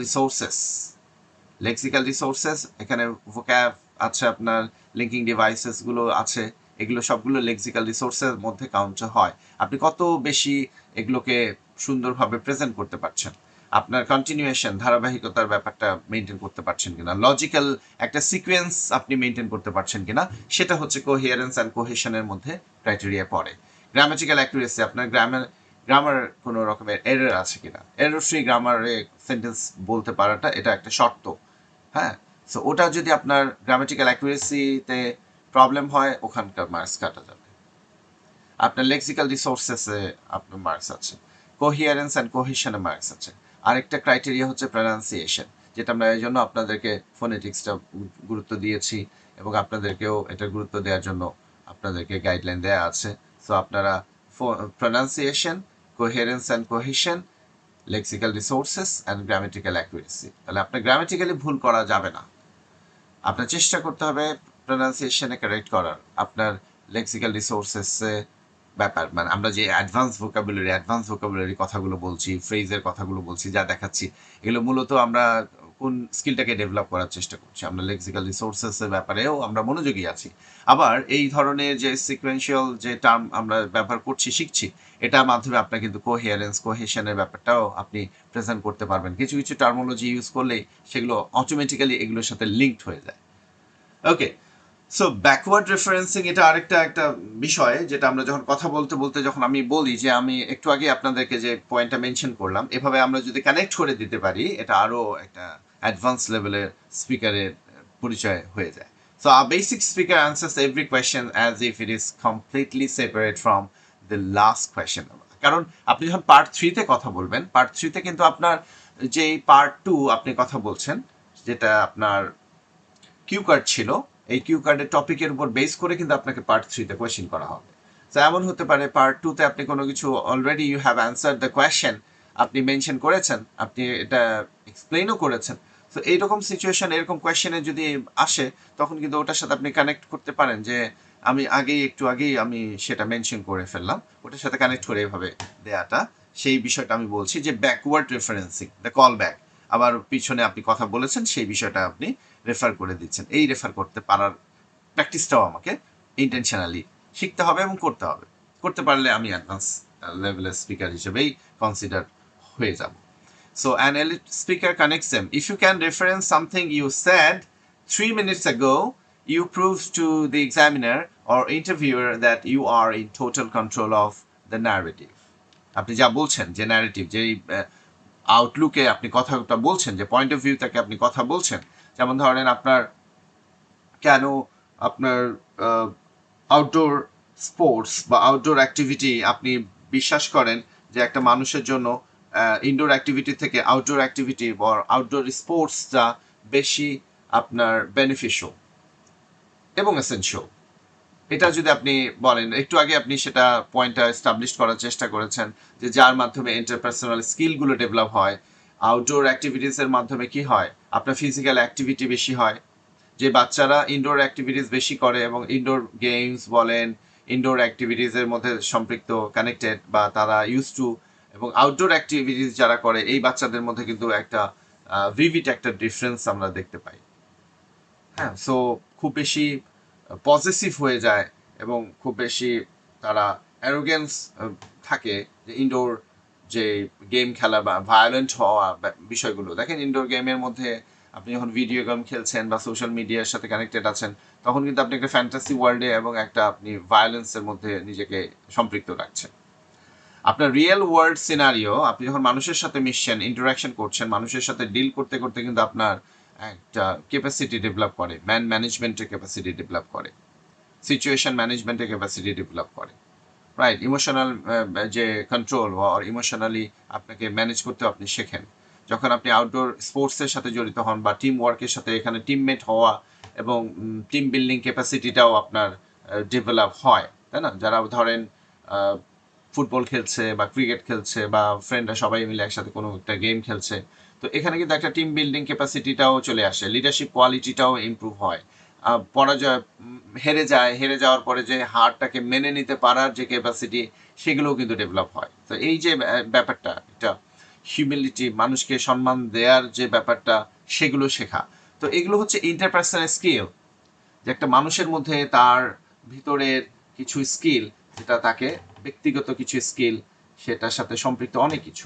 রিসোর্সেস, এখানে ভোক্যাব আছে, আপনার লিঙ্কিং ডিভাইসেস গুলো আছে, এগুলো সবগুলো লেক্সিক্যাল রিসোর্সের মধ্যে কাউন্ট হয়। আপনি কত বেশি এগুলোকে সুন্দরভাবে প্রেজেন্ট করতে পারছেন, আপনার কন্টিনিউয়েশন ধারাবাহিকতার ব্যাপারটা মেনটেন করতে পারছেন কিনা, লজিক্যাল একটা সিকোয়েন্স আপনি মেনটেন করতে পারছেন কিনা, সেটা হচ্ছে কোহিয়ারেন্স অ্যান্ড কোহেশনের মধ্যে ক্রাইটেরিয়া পড়ে। গ্রামাটিক্যাল অ্যাকুরেসি, আপনার গ্রামার কোনো রকমের এরর আছে কিনা, এরর ফ্রি গ্রামারে সেন্টেন্স বলতে পারাটা এটা একটা শর্ত। হ্যাঁ, সো ওটা যদি আপনার গ্রামাটিক্যাল অ্যাকুরেসিতে প্রবলেম হয়, ওখানকার মার্কস কাটা যাবে। আপনার লেক্সিক্যাল রিসোর্সেসে আপনার মার্কস আছে, কোহিয়ারেন্স অ্যান্ড কোহেশনে মার্কস আছে। আরেকটা ক্রাইটেরিয়া হচ্ছে প্রনাউন্সিয়েশন, যেটা আমরা এই জন্য আপনাদেরকে ফোনেটিক্সটা গুরুত্ব দিয়েছি এবং আপনাদেরকেও এটার গুরুত্ব দেওয়ার জন্য আপনাদেরকে গাইডলাইন দেওয়া আছে। সো আপনারা pronunciation, coherence and cohesion, lexical resources and grammatical accuracy, তাহলে আপনার গ্রামেটিক্যালি ভুল করা যাবে না। আপনার চেষ্টা করতে হবে প্রনাউন্সিয়েশনে কারেক্ট করার, আপনার লেক্সিক্যাল রিসোর্সেসে ব্যাপার, মানে আমরা যে অ্যাডভান্স ভোকাবুলারি কথাগুলো বলছি, ফ্রেজের কথাগুলো বলছি, যা দেখাচ্ছি, এগুলো মূলত আমরা কোন স্কিলটাকে ডেভেলপ করার চেষ্টা করছি, আমরা লেক্সিক্যাল রিসোর্সেসের ব্যাপারেও আমরা মনোযোগী আছি। আবার এই ধরনের যে সিকোয়েন্সিয়াল যে টার্ম আমরা ব্যবহার করছি, শিখছি, এটার মাধ্যমে আপনার কিন্তু কোহিয়ারেন্স কোহেশনের ব্যাপারটাও আপনি প্রেজেন্ট করতে পারবেন। কিছু কিছু টার্মোলজি ইউজ করলেই সেগুলো অটোমেটিক্যালি এগুলোর সাথে লিঙ্কড হয়ে যায়। ওকে, সো ব্যাকওয়ার্ড রেফারেন্সিং, এটা আরেকটা একটা বিষয় যেটা আমরা যখন কথা বলতে বলতে যখন আমি বলি যে আমি একটু আগে আপনাদেরকে যে পয়েন্টটা মেনশন করলাম, এভাবে আমরা যদি কানেক্ট করে দিতে পারি, এটা আরও একটা অ্যাডভান্স লেভেলের স্পিকারের পরিচয় হয়ে যায়। So a basic speaker answers every question as if it is completely separate from the last question. কারণ আপনি যখন পার্ট 3-তে কথা বলবেন, পার্ট 3-তে কিন্তু আপনার যেই পার্ট 2 আপনি কথা বলছেন, যেটা আপনার কিউ কার্ড ছিল, এই কিউ কার্ডের টপিকের উপর বেস করে কিন্তু আপনাকে পার্ট 3-তে কোয়েশ্চেন করা হবে। তো এমন হতে পারে পার্ট 2-তে আপনি কোনো কিছু already you have answer the question, আপনি মেনশন করেছেন, আপনি এটা এক্সপ্লেইনও করেছেন। তো এইরকম সিচুয়েশন, এরকম কোয়েশ্চেনে যদি আসে, তখন কিন্তু ওটার সাথে আপনি কানেক্ট করতে পারেন যে আমি একটু আগেই আমি সেটা মেনশন করে ফেললাম, ওটার সাথে কানেক্ট করে এভাবে দেয়াটা, সেই বিষয়টা আমি বলছি যে backward referencing, the call back. আবার পিছনে আপনি কথা বলেছেন, সেই বিষয়টা আপনি রেফার করে দিচ্ছেন। এই রেফার করতে পারার প্র্যাকটিসটাও আমাকে ইন্টেনশনালি শিখতে হবে এবং করতে হবে। করতে পারলে আমি অ্যাডভান্স লেভেলের স্পিকার হিসেবেই কনসিডার হয়ে যাব। So an elite speaker connects them. If you can reference something you said 3 minutes ago, you prove to the examiner or interviewer that you are in total control of the narrative. আপনি যা বলছেন, যে ন্যারেটিভ, যে আউটলুকে আপনি কথাটা বলছেন, যে পয়েন্ট অফ ভিউ থেকে আপনি কথা বলছেন, যেমন ধরেন আপনার কেন আপনার আউটডোর স্পোর্টস বা আউটডোর অ্যাক্টিভিটি আপনি বিশ্বাস করেন যে একটা মানুষের জন্য ইনডোর অ্যাক্টিভিটি থেকে আউটডোর অ্যাক্টিভিটি বা আউটডোর স্পোর্টসটা বেশি আপনার বেনিফিশিয়াল এবং এসেনশিয়াল, এটা যদি আপনি বলেন, একটু আগে আপনি সেটা পয়েন্টটা এস্টাবলিশ করার চেষ্টা করেছেন যে যার মাধ্যমে ইন্টারপার্সোনাল স্কিলগুলো ডেভেলপ হয়, আউটডোর অ্যাক্টিভিটিসের মাধ্যমে কি হয়, আপনার ফিজিক্যাল অ্যাক্টিভিটি বেশি হয়। যে বাচ্চারা ইনডোর অ্যাক্টিভিটিস বেশি করে এবং ইনডোর গেমস বলেন, ইনডোর অ্যাক্টিভিটিসের মধ্যে সম্পৃক্ত, কানেক্টেড বা তারা ইউজ টু, এবং আউটডোর অ্যাক্টিভিটিস যারা করে এই বাচ্চাদের মধ্যে কিন্তু একটা ভিভিড একটা ডিফারেন্স আমরা দেখতে পাই। হ্যাঁ, সো খুব বেশি পজিটিভ হয়ে যায় এবং খুব বেশি তারা অ্যারোগেন্স থাকে যে ইনডোর যে গেম খেলা বা ভায়োলেন্ট হওয়া বিষয়গুলো। দেখেন ইনডোর গেমের মধ্যে আপনি যখন ভিডিও গেম খেলছেন বা সোশ্যাল মিডিয়ার সাথে কানেক্টেড আছেন, তখন কিন্তু আপনি একটা ফ্যান্টাসি ওয়ার্ল্ডে এবং একটা আপনি ভায়োলেন্সের মধ্যে নিজেকে সম্পৃক্ত রাখছেন। আপনার রিয়েল ওয়ার্ল্ড সিনারিও, আপনি যখন মানুষের সাথে মিশছেন, ইন্টারাকশন করছেন, মানুষের সাথে ডিল করতে করতে কিন্তু আপনার একটা ক্যাপাসিটি ডেভেলপ করে, ম্যান ম্যানেজমেন্টের ক্যাপাসিটি ডেভেলপ করে, সিচুয়েশন ম্যানেজমেন্টের ক্যাপাসিটি ডেভেলপ করে, রাইট? ইমোশনাল যে কন্ট্রোল আর ইমোশনালি আপনাকে ম্যানেজ করতে আপনি শেখেন যখন আপনি আউটডোর স্পোর্টসের সাথে জড়িত হন বা টিম ওয়ার্কের সাথে, এখানে টিমমেট হওয়া এবং টিম বিল্ডিং ক্যাপাসিটিটাও আপনার ডেভেলপ হয়, তাই না? যারা ধরেন ফুটবল খেলছে বা ক্রিকেট খেলছে বা ফ্রেন্ডরা সবাই মিলে একসাথে কোনো একটা গেম খেলছে, তো এখানে কিন্তু একটা টিম বিল্ডিং ক্যাপাসিটিটাও চলে আসে, লিডারশিপ কোয়ালিটিটাও ইমপ্রুভ হয়। পরাজয় হেরে যাওয়ার পরে যে হারটাকে মেনে নিতে পারার যে ক্যাপাসিটি, সেগুলোও কিন্তু ডেভেলপ হয়। তো এই যে ব্যাপারটা, এটা হিউমিলিটি, মানুষকে সম্মান দেওয়ার যে ব্যাপারটা, সেগুলো শেখা। তো এগুলো হচ্ছে ইন্টারপার্সোনাল স্কিল, যে একটা মানুষের মধ্যে তার ভিতরের কিছু স্কিল, যেটা তাকে ব্যক্তিগত কিছু স্কিল, সেটার সাথে সম্পৃক্ত অনেক কিছু।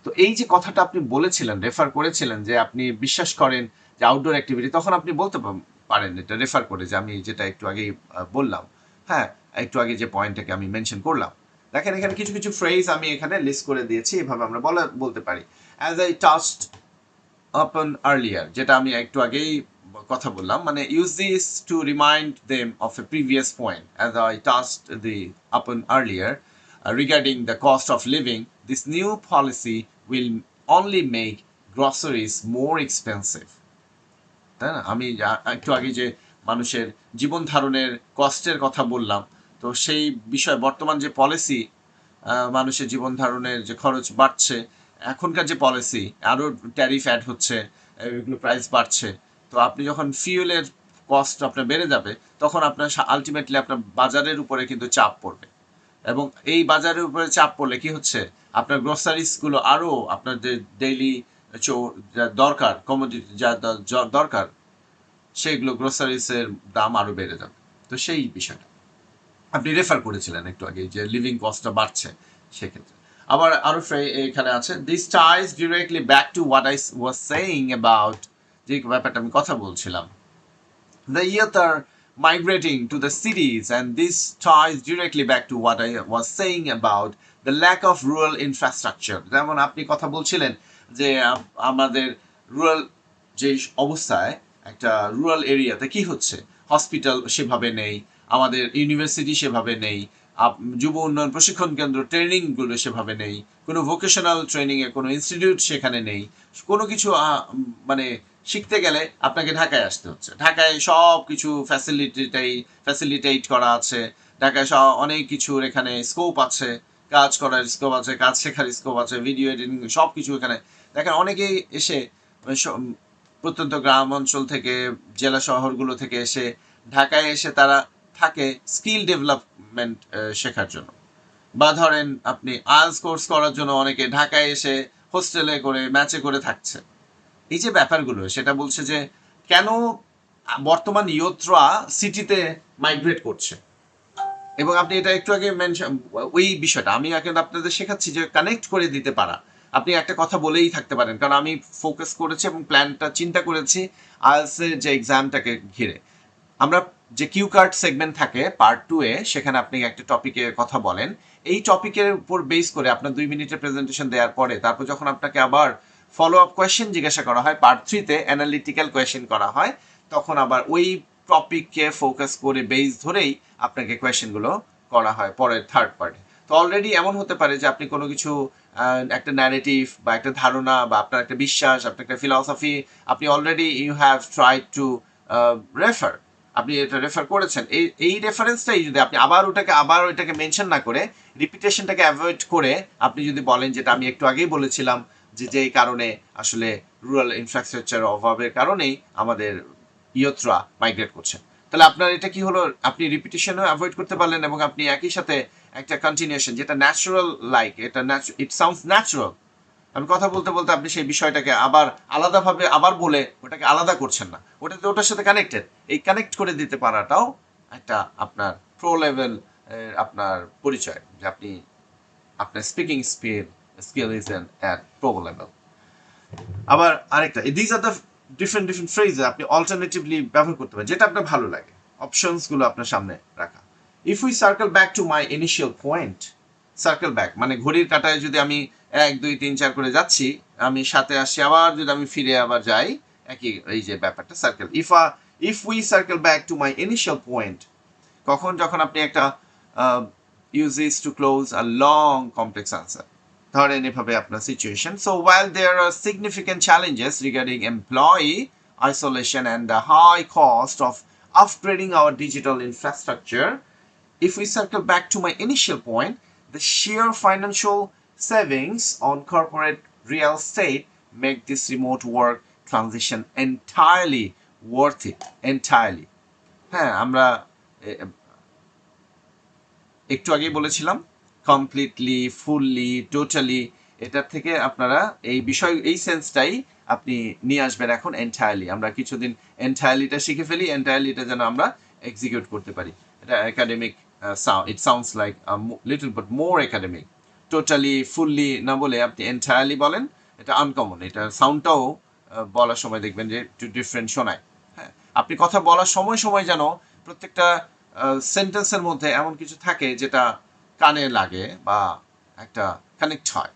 তো এই যে কথাটা আপনি বলেছিলেন, রেফার করেছিলেন যে আপনি বিশ্বাস করেন যে আউটডোর অ্যাক্টিভিটি, তখন আপনি বলতে পারেন এটা রেফার করে যে আমি যেটা একটু আগেই বললাম। হ্যাঁ, একটু আগে যে পয়েন্টটাকে আমি মেনশন করলাম, দেখেন এখানে কিছু কিছু ফ্রেজ আমি এখানে লিস্ট করে দিয়েছি, এভাবে আমরা বলতে পারি। As I touched upon earlier, যেটা আমি একটু আগেই কথা বললাম, মানে use this two remind them of A previous point, as I touched the upon earlier regarding the cost of living, this new policy will only make groceries more expensive. তাই না? আমি একটু আগে যে মানুষের জীবন ধারণের কষ্টের কথা বললাম, তো সেই বিষয়ে বর্তমান যে পলিসি, মানুষের জীবন ধারণের যে খরচ বাড়ছে, এখনকার যে পলিসি, আরও ট্যারিফ অ্যাড হচ্ছে, এগুলো প্রাইস বাড়ছে। তো আপনি যখন ফিউলের কস্ট আপনার বেড়ে যাবে, তখন আপনার আলটিমেটলি আপনার বাজারের উপরে কিন্তু চাপ পড়বে, এবং এই বাজারের উপরে চাপ পড়লে কি হচ্ছে, আপনার গ্রোসারিসগুলো আরও আপনার যে ডেইলি যা দরকার, কমোডিটি যা দরকার, সেগুলো গ্রোসারিসের দাম আরও বেড়ে যাবে। তো সেই বিষয়টা আপনি রেফার করেছিলেন একটু আগে যে লিভিং কস্টটা বাড়ছে, সেক্ষেত্রে আবার আরো এখানে আছে, this ties directly back to what I was saying about, যে ব্যাপারটা আমি কথা বলছিলাম, the youth are migrating to the cities, and this ties directly back to what I was saying about the lack of rural infrastructure. যেমন আপনি কথা বলছিলেন যে আমাদের রুরাল যে অবস্থায়, একটা রুরাল এরিয়াতে কি হচ্ছে, হসপিটাল সেভাবে নেই, আমাদের ইউনিভার্সিটি সেভাবে নেই, যুব উন্নয়ন প্রশিক্ষণ কেন্দ্র ট্রেনিংগুলো সেভাবে নেই, কোনো ভোকেশনাল ট্রেনিংয়ে কোনো ইনস্টিটিউট সেখানে নেই, কোনো কিছু মানে শিখতে গেলে আপনাকে ঢাকায় আসতে হচ্ছে। ঢাকায় সব কিছু ফ্যাসিলিটেট করা আছে, ঢাকায় সব অনেক কিছুর এখানে স্কোপ আছে, কাজ করার স্কোপ আছে, কাজ শেখার স্কোপ আছে, ভিডিও এডিটিং সব কিছু এখানে। দেখেন অনেকেই এসে প্রত্যন্ত গ্রাম অঞ্চল থেকে, জেলা শহরগুলো থেকে এসে ঢাকায় এসে তারা থাকে স্কিল ডেভেলপমেন্ট শেখার জন্য, বা ধরেন আপনি আইএলটিএস কোর্স করার জন্য অনেকে ঢাকায় এসে হোস্টেলে করে, ম্যাচে করে থাকছে। এই যে ব্যাপারগুলো, সেটা বলছে যে কেন বর্তমান ইয়ুথরা সিটিতে মাইগ্রেট করছে, এবং আপনি এটা একটু আগে মেনশন, ওই বিষয়টা আমি কিন্তু আপনাদের শেখাচ্ছি যে কানেক্ট করে দিতে পারা। আপনি একটা কথা বলেই থাকতে পারেন, কারণ আমি ফোকাস করেছি এবং প্ল্যানটা চিন্তা করেছি আইএলটিএস যে এক্সামটাকে ঘিরে। আমরা যে কিউ কার্ড সেগমেন্ট থাকে পার্ট 2 এ, সেখানে আপনি একটা টপিকে কথা বলেন, এই টপিকের উপর বেস করে আপনার 2 মিনিটের প্রেজেন্টেশন দেওয়ার পরে তারপর যখন আপনাকে আবার ফলো আপ কোয়েশ্চেন জিজ্ঞাসা করা হয়, পার্ট 3 তে অ্যানালিটিক্যাল কোয়েশ্চেন করা হয়, তখন আবার ওই টপিককে ফোকাস করে বেস ধরেই আপনাকে কোয়েশ্চেনগুলো করা হয় পরের থার্ড পার্টে। তো অলরেডি এমন হতে পারে যে আপনি কোনো কিছু একটা ন্যারেটিভ বা একটা ধারণা বা আপনার একটা বিশ্বাস, আপনার একটা ফিলসফি, আপনি already you have tried to refer, আপনি এটা রেফার করেছেন। এই রেফারেন্সটাই যদি আপনি আবার ওইটাকে মেনশন না করে, রিপিটেশনটাকে অ্যাভয়েড করে আপনি যদি বলেন, যেটা আমি একটু আগেই বলেছিলাম, যেই কারণে আসলে রুরাল ইনফ্রাস্ট্রাকচার অভাবের কারণেই আমাদের ইয়ত্রা মাইগ্রেট করছে। তাহলে আপনার এটা কি হলো, আপনি রিপিটেশনও অ্যাভয়েড করতে পারলেন এবং আপনি একই সাথে একটা কন্টিনিউশন যেটা ন্যাচারাল, লাইক এটা ইট সাউন্ডস ন্যাচারাল। আমি কথা বলতে বলতে আপনি সেই বিষয়টাকে আবার আলাদাভাবে আবার বলে ওটাকে আলাদা করছেন না, ওটাতে ওটার সাথে কানেক্টেড। এই কানেক্ট করে দিতে পারাটাও একটা আপনার প্রো লেভেল আপনার পরিচয়, যে আপনি আপনার speaking skill is at pro level. আবার আরেকটা, this are the different different phrase আপনি অল্টারনেটিভলি ব্যবহার করতে পারেন, যেটা আপনার ভালো লাগে, অপশনস গুলো আপনার সামনে রাখা। If we circle back to my initial point, circle back মানে ঘড়ির কাঁটায় যদি আমি 1 2 3 4 করে যাচ্ছি, আমি সাথে আসছি, আবার যদি আমি ফিরে আবার যাই, একই এই যে ব্যাপারটা circle. If we circle back to my initial point, কখন যখন আপনি একটা uses to close a long complex answer, ধরেন এভাবে আপনার situation. So while there are significant challenges regarding employee isolation and the high cost of upgrading our digital infrastructure, if we circle back to my initial point, the sheer financial savings on corporate real estate make this remote work transition entirely worth it. Entirely. হ্যাঁ, আমরা একটু আগেই বলেছিলাম কমপ্লিটলি, ফুললি, টোটালি, এটার থেকে আপনারা এই বিষয়, এই সেন্সটাই আপনি নিয়ে আসবেন এখন এন্টায়ারলি। আমরা কিছুদিন এন্টায়ারলিটা শিখে ফেলি, এন্টায়ারলিটা যেন আমরা এক্সিকিউট করতে পারি। এটা academic, it sounds like little but more academic. Totally, fully না বলে আপনি এন্টায়ারলি বলেন, এটা আনকমন, এটা সাউন্ডটাও বলার সময় দেখবেন যে একটু ডিফারেন্ট শোনায়। হ্যাঁ, আপনি কথা বলার সময় সময় যেন প্রত্যেকটা সেন্টেন্সের মধ্যে এমন কিছু থাকে যেটা কানে লাগে বা একটা কানেক্ট হয়,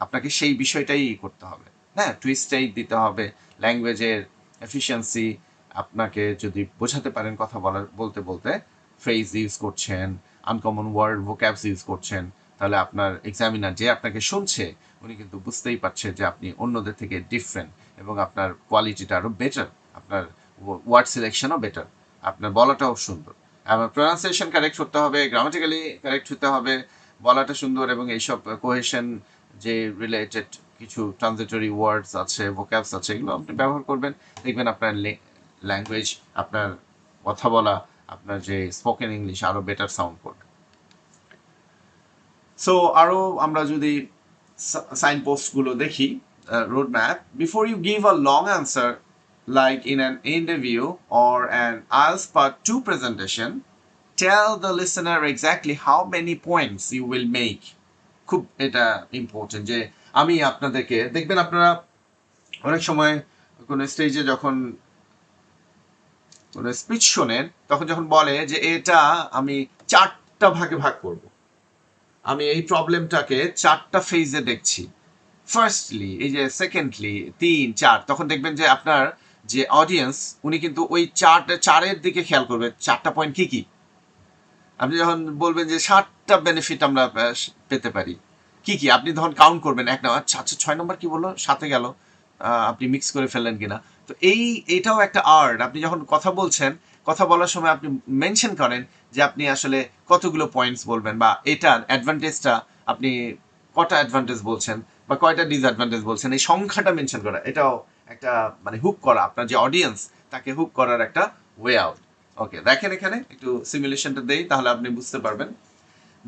আপনাকে সেই বিষয়টাই করতে হবে। হ্যাঁ, টুইস্টাই দিতে হবে, ল্যাঙ্গুয়েজের এফিসিয়েন্সি, আপনাকে যদি বোঝাতে পারেন কথা বলতে বলতে ফ্রেজ ইউজ করছেন, আনকমন ওয়ার্ড ভোক্যাবস ইউজ করছেন, তাহলে আপনার এক্সামিনার যে আপনাকে শুনছে উনি কিন্তু বুঝতেই পারছে যে আপনি অন্যদের থেকে ডিফারেন্ট, এবং আপনার কোয়ালিটিটা আরও বেটার, আপনার ওয়ার্ড সিলেকশনও বেটার, আপনার বলাটাও সুন্দর, আমার প্রোনাউন্সিয়েশন কারেক্ট করতে হবে, গ্রামাটিক্যালি কারেক্ট হতে হবে, বলাটা সুন্দর, এবং এইসব কোহেশন যে রিলেটেড কিছু ট্রানজিটরি ওয়ার্ডস আছে, ভোক্যাবস আছে, এগুলো আপনি ব্যবহার করবেন, দেখবেন আপনার ল্যাঙ্গুয়েজ, আপনার কথা বলা, আপনার যে স্পোকেন ইংলিশ আরও বেটার সাউন্ড করবে। সো আরও আমরা যদি সাইন পোস্টগুলো দেখি, road map, before you give a long answer like in an interview or an IELTS Part 2 presentation, tell the listener exactly how many points you will make. খুব এটা ইম্পর্টেন্ট যে আমি আপনাদেরকে, দেখবেন আপনারা অনেক সময় কোনো স্টেজে যখন কোনো স্পিচ শোনেন, তখন যখন বলে যে এটা আমি 4টা ভাগে ভাগ করব, আমি এই প্রবলেমটাকে 4টা ফেজে দেখছি, ফার্স্টলি, এই যে সেকেন্ডলি, 3 4, তখন দেখবেন যে আপনার যে অডিয়েন্স উনি কিন্তু ওই চারের দিকে খেয়াল করবে, 4টা পয়েন্ট কি কি। আপনি যখন বলবেন যে 7টা বেনিফিট আমরা পেতে পারি, কি কি, আপনি তখন কাউন্ট করবেন, 1 নম্বর, আচ্ছা 6 নম্বর কি বললো, 7-এ গেল, আপনি মিক্স করে ফেললেন কিনা। তো এটাও একটা আর্ট, আপনি যখন কথা বলছেন, কথা বলার সময় আপনি মেনশন করেন যে আপনি আসলে কতগুলো পয়েন্টস বলবেন, বা এটার অ্যাডভান্টেজটা আপনি কটা অ্যাডভান্টেজ বলছেন বা কয়টা ডিসঅ্যাডভান্টেজ বলছেন, এই সংখ্যাটা মেনশন করা, এটাও একটা মানে হুক করা, আপনার যে অডিয়েন্স তাকে হুক করার একটা ওয়ে আউট। ওকে, দেখেন এখানে একটু সিমুলেশনটা দেই, তাহলে আপনি বুঝতে পারবেন।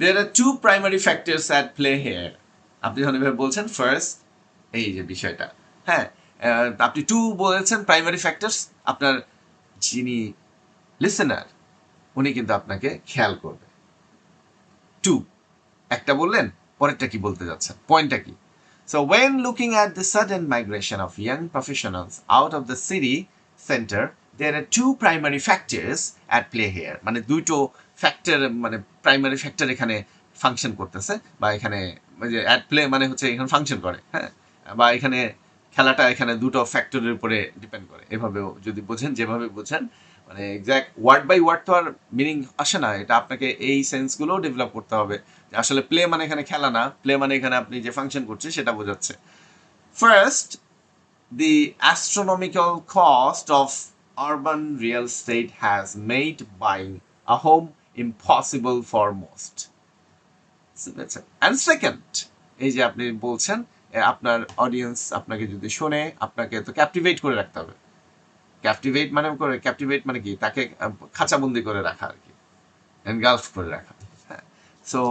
There are two primary factors at play here. আপনি যখন এভাবে বলছেন ফার্স্ট, এই যে বিষয়টা, হ্যাঁ, আপনি টু বলেছেন প্রাইমারি ফ্যাক্টরস, আপনার যিনি লিসেনার উনি কিন্তু আপনাকে খেয়াল করবে। টু, একটা বললেন, পরেরটা কি বলতে যাচ্ছেন, পয়েন্টটা কি। So when looking at the sudden migration of young professionals out of the city center, there are two primary factors at play here. মানে দুটো ফ্যাক্টর, মানে প্রাইমারি ফ্যাক্টর এখানে ফাংশন করতেছে, বা এখানে যে অ্যাট প্লে মানে হচ্ছে এখানে ফাংশন করে, হ্যাঁ, বা এখানে খেলাটা এখানে দুটো ফ্যাক্টরের উপরে ডিপেন্ড করে, এভাবেও যদি বোঝেন, যেভাবে বোঝেন, মানে এক্স্যাক্ট ওয়ার্ড বাই ওয়ার্ড তো আর মিনিং আসে না, এটা আপনাকে এই সেন্সগুলোও ডেভেলপ করতে হবে। আসলে প্লে মানে এখানে খেলা না, প্লে মানে এখানে আপনি যে ফাংশন করছে সেটা বোঝাচ্ছে। First, the astronomical cost of urban real estate has made buying a home impossible for most. And second, এই যে আপনি বলছেন আপনার অডিয়েন্স আপনাকে যদি শোনে, আপনাকে তো ক্যাপটিভেট করে রাখতে হবে। ক্যাপটিভেট মানে কি, তাকে খাঁচাবন্দি করে রাখা আর কি, এনগালফ করে রাখা। হ্যাঁ, so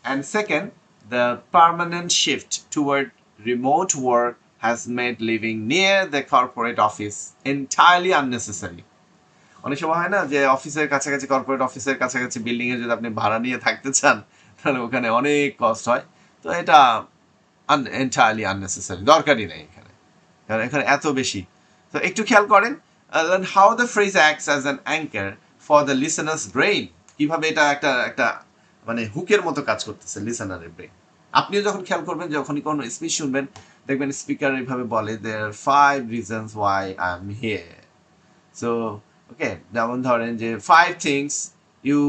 and second, the permanent shift toward remote work has made living near the corporate office entirely unnecessary. অনেক সময় হয় না যে অফিসের কাছাকাছি, কর্পোরেট অফিসের কাছাকাছি বিল্ডিং এ যদি আপনি ভাড়া নিয়ে থাকতে চান, তাহলে ওখানে অনেক কস্ট হয়। তো এটা এন্টায়ারলি আননেসেসারি, দরকারই নেই এখানে, কারণ এখানে এত বেশি। তো একটু খেয়াল করেন, how the phrase acts as an anchor for the listeners brain. কিভাবে এটা একটা একটা মানে হুকের মতো কাজ করতেছে লিসেনারের ব্রেইন। আপনিও যখন খেয়াল করবেন, যখনই কোনো স্পিচ শুনবেন, দেখবেন স্পিকার এইভাবে বলে, দেয়ার আর 5 reasons why I'm here. So okay, যেমন ধরেন যে 5 things you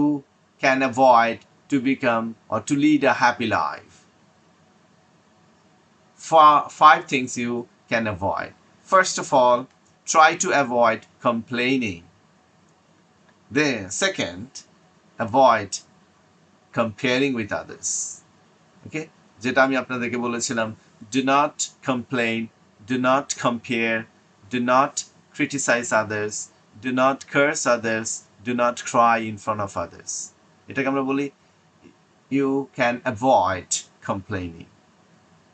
can avoid to become or to lead a happy life. 5 things you can avoid. First of all, try to avoid complaining. Then, second, avoid comparing with others. Okay? যেটা আমি আপনাদেরকে বলেছিলাম, do not complain, do not compare, do not criticize others, do not curse others, do not cry in front of others. এটাকে আমরা বলি you can avoid complaining.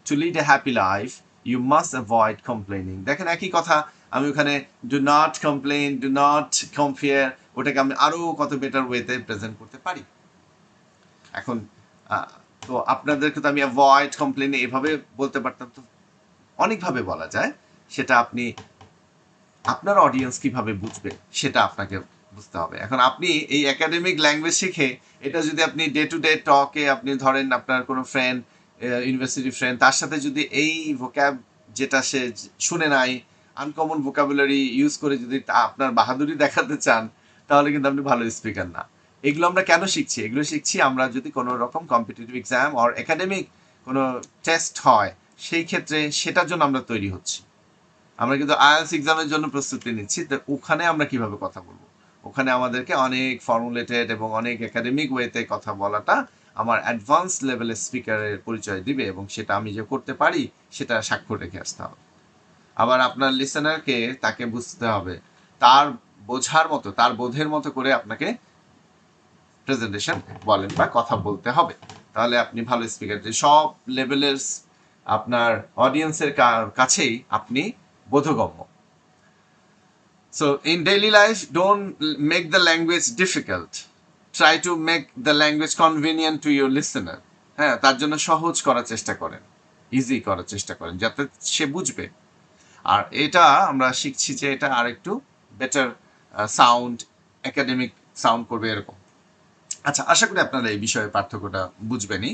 To lead a happy life, you must avoid complaining. দেখেন একই কথা আমি ওখানে do not complain, do not compare, ওটাকে আমি আরো কত বেটার ওয়েতে প্রেজেন্ট করতে পারি। এখন তো আপনাদেরকে তো আমি অ্যাভয়েড কমপ্লেন এভাবে বলতে পারতাম, তো অনেকভাবে বলা যায়। সেটা আপনি আপনার অডিয়েন্স কিভাবে বুঝবে সেটা আপনাকে বুঝতে হবে। এখন আপনি এই একাডেমিক ল্যাঙ্গুয়েজ শিখে এটা যদি আপনি ডে টু ডে টকে আপনি ধরেন আপনার কোনো ফ্রেন্ড, ইউনিভার্সিটি ফ্রেন্ড, তার সাথে যদি এই ভোক্যাব যেটা সে শুনে নাই, আনকমন ভোকাবুলারি ইউজ করে যদি আপনার বাহাদুরি দেখাতে চান, তাহলে কিন্তু আপনি ভালো স্পিকার না। এগুলো আমরা কেন শিখছি? এগুলো শিখছি আমরা যদি কোনো রকম কম্পিটিটিভ এক্সাম অর একাডেমিক কোনো টেস্ট হয়, সেই ক্ষেত্রে সেটার জন্য আমরা তৈরি হচ্ছি। আমরা কিন্তু আইএলটিএস এক্সামের জন্য প্রস্তুতি নিচ্ছি, তো ওখানে আমরা কিভাবে কথা বলবো, ওখানে আমাদেরকে অনেক ফর্মুলেটেড এবং অনেক একাডেমিক ওয়েতে কথা বলাটা আমার অ্যাডভান্স লেভেলের স্পিকারের পরিচয় দিবে, এবং সেটা আমি যে করতে পারি সেটা স্বাক্ষর রেখে আসতে হবে। আবার আপনার লিসেনারকে তাকে বুঝতে হবে, তার বোঝার মতো, তার বোধের মতো করে আপনাকে প্রেজেন্টেশন বলেন বা কথা বলতে হবে, তাহলে আপনি ভালো স্পিকার। যে সব লেভেলের আপনার অডিয়েন্সের কাছেই আপনি বোধগম্য। So in daily life, don't make the language difficult. Try to make the language convenient to your listener. হ্যাঁ, তার জন্য সহজ করার চেষ্টা করেন, ইজি করার চেষ্টা করেন, যাতে সে বুঝবে। আর এটা আমরা শিখছি যে এটা আর একটু বেটার সাউন্ড, একাডেমিক সাউন্ড করবে এরকম। আচ্ছা, আশা করি আপনারা এই বিষয়ে পার্থক্যটা বুঝবেনই।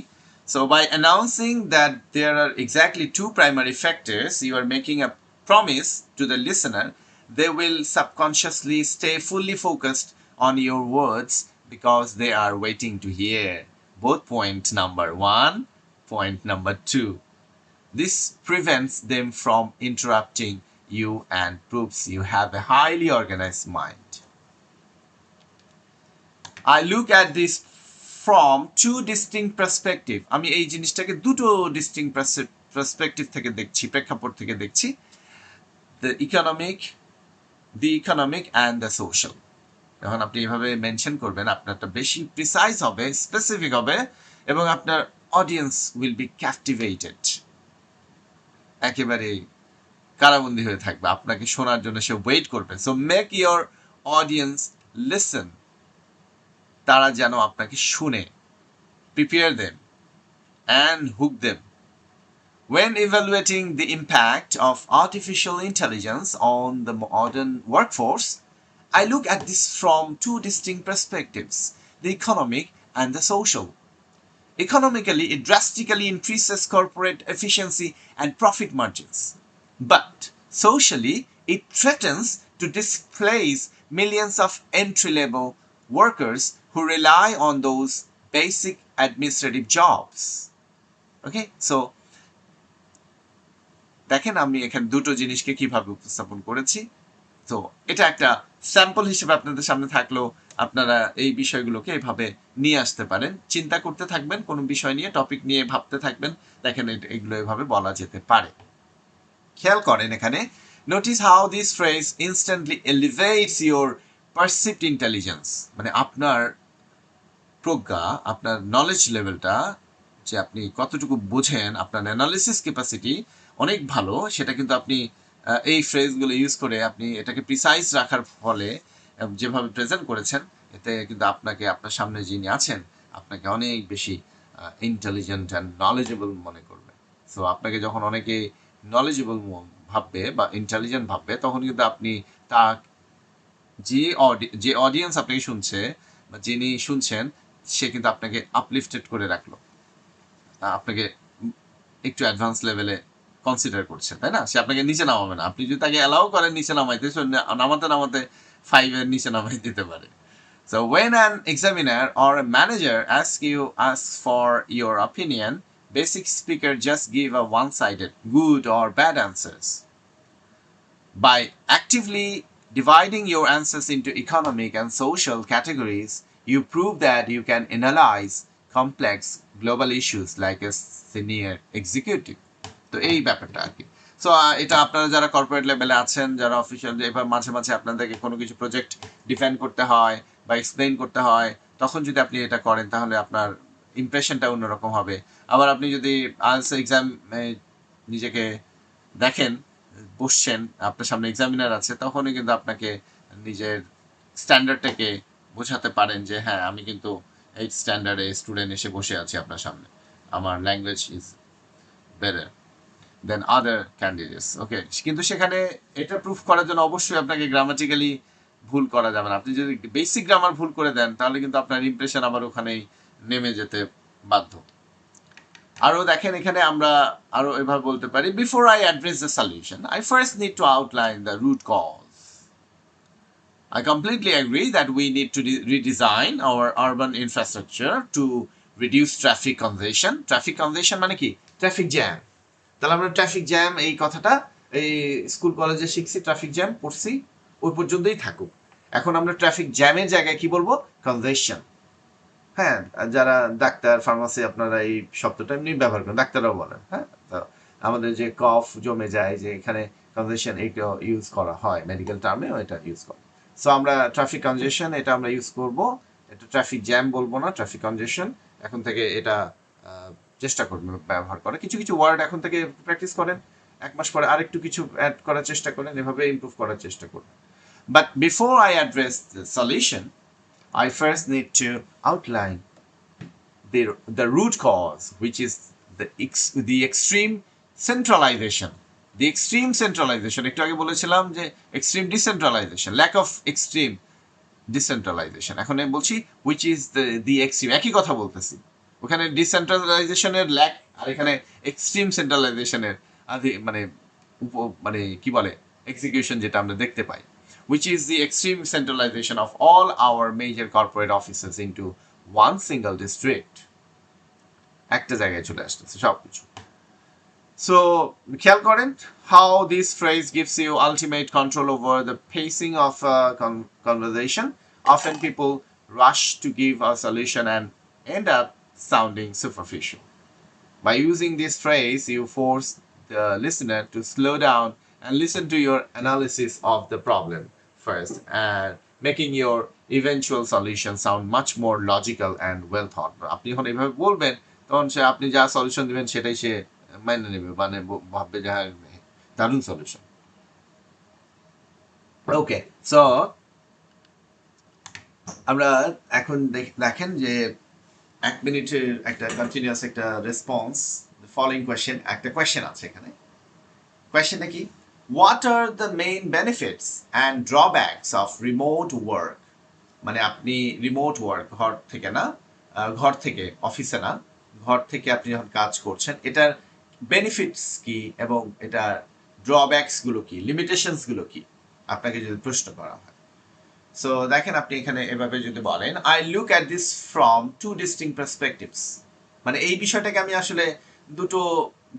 So by announcing that there are exactly 2 primary factors, you are making a promise to the listener. They will subconsciously stay fully focused on your words because they are waiting to hear both point number 1, point number 2. This prevents them from interrupting you and proves you have a highly organized mind. I look at this from 2 distinct perspective. আমি এই জিনিসটাকে দুটো ডিস্টিংক্ট পার্সপেক্টিভ থেকে দেখছি, প্রেক্ষাপট থেকে দেখছি। The economic and the social. যখন আপনি এভাবে মেনশন করবেন, আপনারটা বেশি প্রিসাইজ হবে, স্পেসিফিক হবে, এবং আপনার অডিয়েন্স উইল বি ক্যাপটিভেটেড, একেবারে কারাবন্দী হয়ে থাকবে, আপনাকে শোনার জন্য সে ওয়েট করবে। So make your audience listen, তারা যেন আপনাকে শুনে। Prepare them and hook them. When evaluating the impact of artificial intelligence on the modern workforce, I look at this from 2 distinct perspectives, the economic and the social. Economically, it drastically increases corporate efficiency and profit margins. But socially, it threatens to displace millions of entry-level workers who rely on those basic administrative jobs. Okay, so দেখেন আমি এখানে দুটো জিনিসকে কিভাবে উপস্থাপন করেছি। তো এটা একটা স্যাম্পল হিসেবে আপনাদের সামনে থাকলো, আপনারা এই বিষয়গুলোকে এভাবে নিয়ে আসতে পারেন। চিন্তা করতে থাকবেন কোনো বিষয় নিয়ে, টপিক নিয়ে ভাবতে থাকবেন, দেখেন এগুলো এভাবে বলা যেতে পারে। খেয়াল করেন এখানে, notice how this phrase instantly elevates your perceived intelligence, মানে আপনার প্রজ্ঞা, আপনার নলেজ লেভেলটা, যে আপনি কতটুকু বোঝেন, আপনার অ্যানালিসিস ক্যাপাসিটি অনেক ভালো, সেটা কিন্তু আপনি এই ফ্রেজগুলো ইউজ করে আপনি এটাকে প্রিসাইজ রাখার ফলে যেভাবে প্রেজেন্ট করেছেন, এতে কিন্তু আপনাকে, আপনার সামনে যিনি আছেন, আপনাকে অনেক বেশি ইন্টেলিজেন্ট অ্যান্ড নলেজেবল মনে করবে। সো আপনাকে যখন অনেকে নলেজেবল ভাববে বা ইন্টেলিজেন্ট ভাববে, তখন কিন্তু আপনি তা যে অডিয়েন্স আপনাকে শুনছে বা যিনি শুনছেন, সে কিন্তু আপনাকে আপলিফটেড করে রাখলো, আপনাকে একটু অ্যাডভান্স লেভেলে কনসিডার করছে, তাই না? সে আপনাকে নিচে নামাবে না। আপনি যদি তাকে অ্যালাউ করেন নিচে নামাইতে, সে নামাতে নামাতে 5 এর নিচে নামাই দিতে পারে। So when an examiner or a manager asks for your opinion, basic speaker just give a one-sided good or bad answers. By actively dividing your answers into economic and social categories, you prove that you can analyze complex global issues like a senior executive. তো এই ব্যাপারটা আর কি। সো এটা আপনারা যারা কর্পোরেট লেভেলে আছেন, যারা অফিসিয়াল, এবার মাঝে মাঝে আপনাদেরকে কোনো কিছু প্রজেক্ট ডিফেন্ড করতে হয় বা এক্সপ্লেইন করতে হয়, তখন যদি আপনি এটা করেন তাহলে আপনার ইমপ্রেশনটা অন্যরকম হবে। আবার আপনি যদি আইএলটিএস এক্সাম নিজেকে দেখেন, বসছেন, আপনার সামনে এক্সামিনার আছে, তখনই কিন্তু আপনাকে নিজের স্ট্যান্ডার্ডটাকে বোঝাতে পারেন যে হ্যাঁ, আমি কিন্তু এই স্ট্যান্ডার্ডে স্টুডেন্ট এসে বসে আছি আপনার সামনে, আমার language is better than other candidates. Okay, কিন্তু সেখানে এটা প্রুফ করার জন্য অবশ্যই আপনাকে গ্রামাটিক্যালি ভুল করা যাবে না। আপনি যদি বেসিক গ্রামার ভুল করে দেন, তাহলে কিন্তু আপনার ইমপ্রেশন আবার ওখানেই নেমে যেতে বাধ্য। আরও দেখেন এখানে আমরা আরও এভাবে বলতে পারি, before I address the solution, I first need to outline the root cause. I completely agree that we need to redesign our urban infrastructure to reduce traffic congestion. Traffic congestion মানে কি? Traffic jam. তাহলে আমরা ট্রাফিক জ্যাম এই কথাটা এই স্কুল কলেজে শিখছি, ট্রাফিক জ্যাম পড়ছি, ওই পর্যন্তই থাকুক। এখন আমরা ট্রাফিক জ্যামের জায়গায় কি বলবো? কনজেশন। হ্যাঁ, যারা ডাক্তার, ফার্মাসি, আপনারা এই শব্দটা এমনি ব্যবহার করেন, ডাক্তাররাও বলেন। হ্যাঁ, তো আমাদের যে কফ জমে যায়, যে এখানে কনজেশন, এইটা ইউজ করা হয় মেডিকেল টার্মেও, এটা ইউজ করে। সো আমরা ট্রাফিক কনজেশন এটা আমরা ইউজ করব, এটা ট্রাফিক জ্যাম বলবো না, ট্রাফিক কনজেশন। এখন থেকে এটা চেষ্টা করবেন ব্যবহার করে, কিছু কিছু ওয়ার্ড এখন থেকে প্র্যাকটিস করেন, 1 মাস পরে আরেকটু কিছু অ্যাড করার চেষ্টা করেন, এভাবে ইমপ্রুভ করার চেষ্টা করবেন। But before I address the solution, I first need to outline the root cause, which is the extreme centralization. The extreme centralization, একটু আগে বলেছিলাম যে extreme decentralization, lack of extreme decentralization. এখন আমি বলছি which is the extreme, একই কথা বলতেছি। ওখানে ডিসেন্ট্রালাইজেশনের ল্যাক, আর এখানে এক্সট্রিম সেন্ট্রালাইজেশনের মানে মানে কি বলে, এক্সিকিউশন যেটা আমরা দেখতে পাই, which is the extreme centralization of all our major corporate offices into one single district. একটা জায়গায় চলে আসতেছে সবকিছু। সো খেয়াল করেন how this phrase gives you ultimate control over the pacing of conversation. Often people rush to give a solution and end up sounding superficial. By using this phrase, you force the listener to slow down and listen to your analysis of the problem first, and making your eventual solution sound much more logical and well thought. আপনি যখন এভাবে বলবেন, তখন সে আপনি যা সলিউশন দিবেন সেটাই সে মেনে নেবে, মানে ভাববে যে হ্যাঁ, দারুণ সলিউশন। ওকে, সো আমরা এখন দেখেন যে 1 মিনিটের একটা কন্টিনিউয়াস একটা রেসপন্স, ফলোইং কোয়েশ্চেন, একটা কোয়েশ্চেন আছে এখানে। কোয়েশ্চেনটা কি? What are the main benefits and drawbacks of remote work? মানে আপনি রিমোট ওয়ার্ক, ঘর থেকে না, ঘর থেকে অফিসে না, ঘর থেকে আপনি যখন কাজ করছেন, এটার বেনিফিটস কি এবং এটার ড্রব্যাকসগুলো কি, লিমিটেশনসগুলো কি, আপনাকে যদি প্রশ্ন করা হয়। সো দেখেন আপনি এখানে এভাবে যদি বলেন, I look at this from two distinct perspectives, মানে এই বিষয়টাকে আমি আসলে দুটো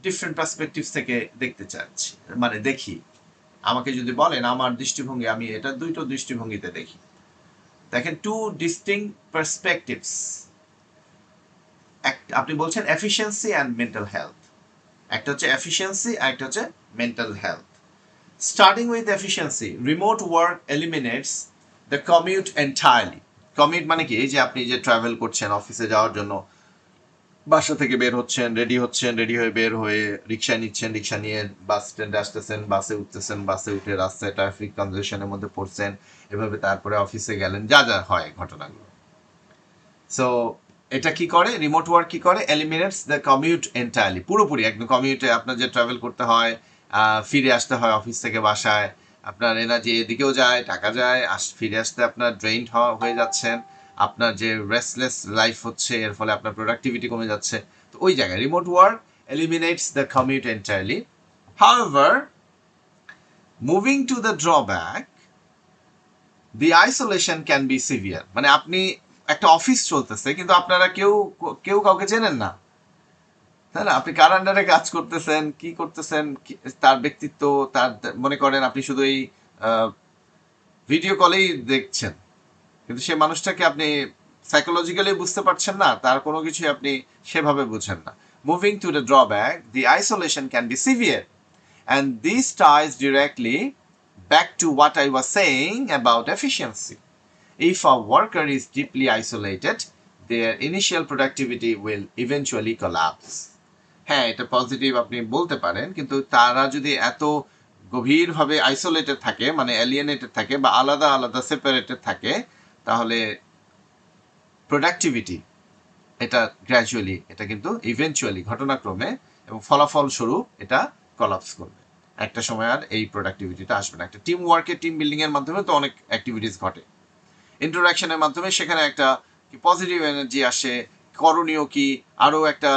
ডিফারেন্ট পার্সপেক্টিভস থেকে দেখতে চাচ্ছি, মানে দেখি। আমাকে যদি বলেন আমার দৃষ্টিভঙ্গি, আমি এটা দুটো দৃষ্টিভঙ্গিতে দেখি। দেখেন, টু ডিস্টিংক্ট পার্সপেক্টিভস। আপনি বলছেন এফিসিয়েন্সি অ্যান্ড মেন্টাল হেলথ। একটা হচ্ছে এফিসিয়েন্সি আর একটা হচ্ছে mental health. Starting with efficiency, remote work eliminates the commute entirely. Commute মানে কি? এই যে আপনি যে ট্রাভেল করছেন অফিসে যাওয়ার জন্য, বাসা থেকে বের হচ্ছেন, রেডি হয়ে বের হয়ে রিক্সা নিচ্ছেন, রিক্সা নিয়ে বাস স্ট্যান্ডে আসতেছেন, বাসে উঠতেছেন, বাসে উঠে রাস্তায় ট্রাফিক কনজেশনের মধ্যে পড়ছেন, এভাবে তারপরে অফিসে গেলেন, যা যা হয় ঘটনাগুলো। সো এটা কি করে? রিমোট ওয়ার্ক কি করে? এলিমিনেটস দ্য কমিউট এন্টায়ারলি, পুরোপুরি একদম কমিউটে আপনার যে ট্রাভেল করতে হয়, ফিরে আসতে হয় অফিস থেকে বাসায়, আপনার এনার্জি এদিকেও যায়, টাকা যায়, ফিরে আসতে আপনার ড্রেইনড হয়ে যাচ্ছেন, আপনার যে রেস্টলেস লাইফ হচ্ছে এর ফলে আপনার প্রোডাক্টিভিটি কমে যাচ্ছে। তো ওই জায়গায় remote work eliminates the commute entirely. However, moving to the drawback, the isolation can be severe. মানে আপনি একটা অফিস চলতেছে কিন্তু আপনারা কেউ কেউ কাউকে চেনেন না, তাই না? আপনি কার আন্ডারে কাজ করতেছেন, কি করতেছেন, তার ব্যক্তিত্ব, তার মনে করেন আপনি শুধু এই ভিডিও কলেই দেখছেন, কিন্তু সেই মানুষটাকে আপনি সাইকোলজিক্যালি বুঝতে পারছেন না, তার কোনো কিছুই আপনি সেভাবে বুঝেন না। Moving to the drawback, the isolation can be severe, and this ties directly back to what I was saying about efficiency. If a worker is deeply isolated, their initial productivity will eventually collapse. হ্যাঁ, এটা পজিটিভ আপনি বলতে পারেন, কিন্তু তারা যদি এত গভীরভাবে আইসোলেটেড থাকে, মানে এলিয়েনেটেড থাকে বা আলাদা আলাদা সেপারেটেড থাকে, তাহলে প্রোডাক্টিভিটি এটা গ্র্যাজুয়ালি, এটা কিন্তু ইভেনচুয়ালি ঘটনাক্রমে এবং ফলাফল স্বরূপ এটা কলাপস করবে। একটা সময় আর এই প্রোডাক্টিভিটিটা আসবে না। একটা টিম ওয়ার্কে, টিম বিল্ডিং এর মাধ্যমে তো অনেক অ্যাক্টিভিটিস ঘটে, ইন্টারাকশনের মাধ্যমে সেখানে একটা পজিটিভ এনার্জি আসে, করণীয় কি আরও একটা